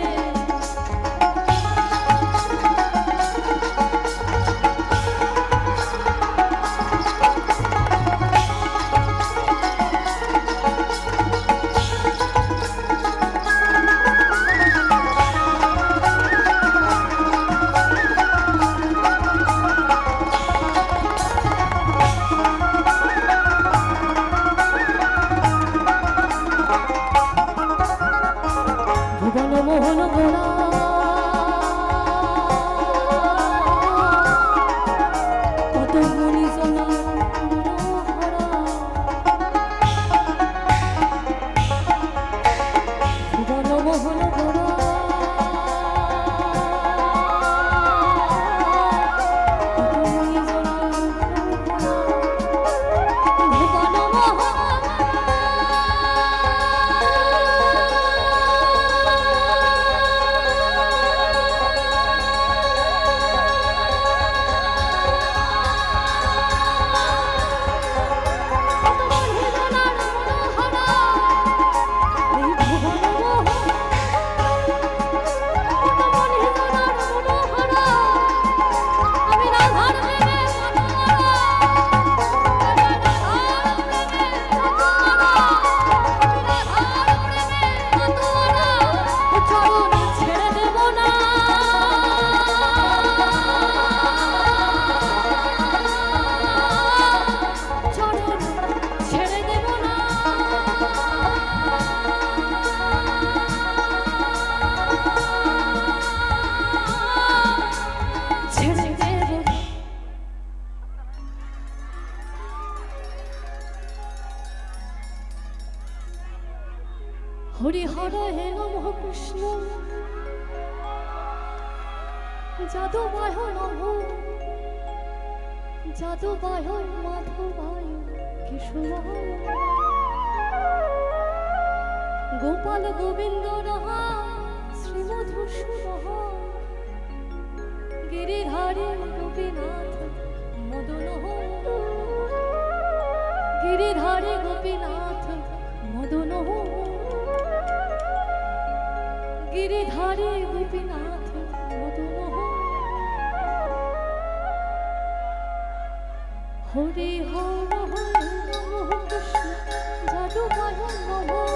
ভুবন মোহন গোড়া কত মণিজনা মনোহরা, ভুবন মোহন গোড়া কত মণিজনা মনোহরা, ভুবন ছেড়ে দেব না, চরণ ছেড়ে দেব না, ছেড়ে দেব না। হরি হর হে নমঃ কৃষ্ণ যাদবায় নমঃ, যাদবায় মাধবায় কেশবায়, গোপাল গোবিন্দ রহা শ্রীমধুসূদন, গিরিধারী গোপীনাথ মদন, গিরিধারী গোপীনাথ মদন, গিরিধারী গোপীনাথ মদন, হরি হর হরে নমঃ কৃষ্ণ যাদবায় নমঃ,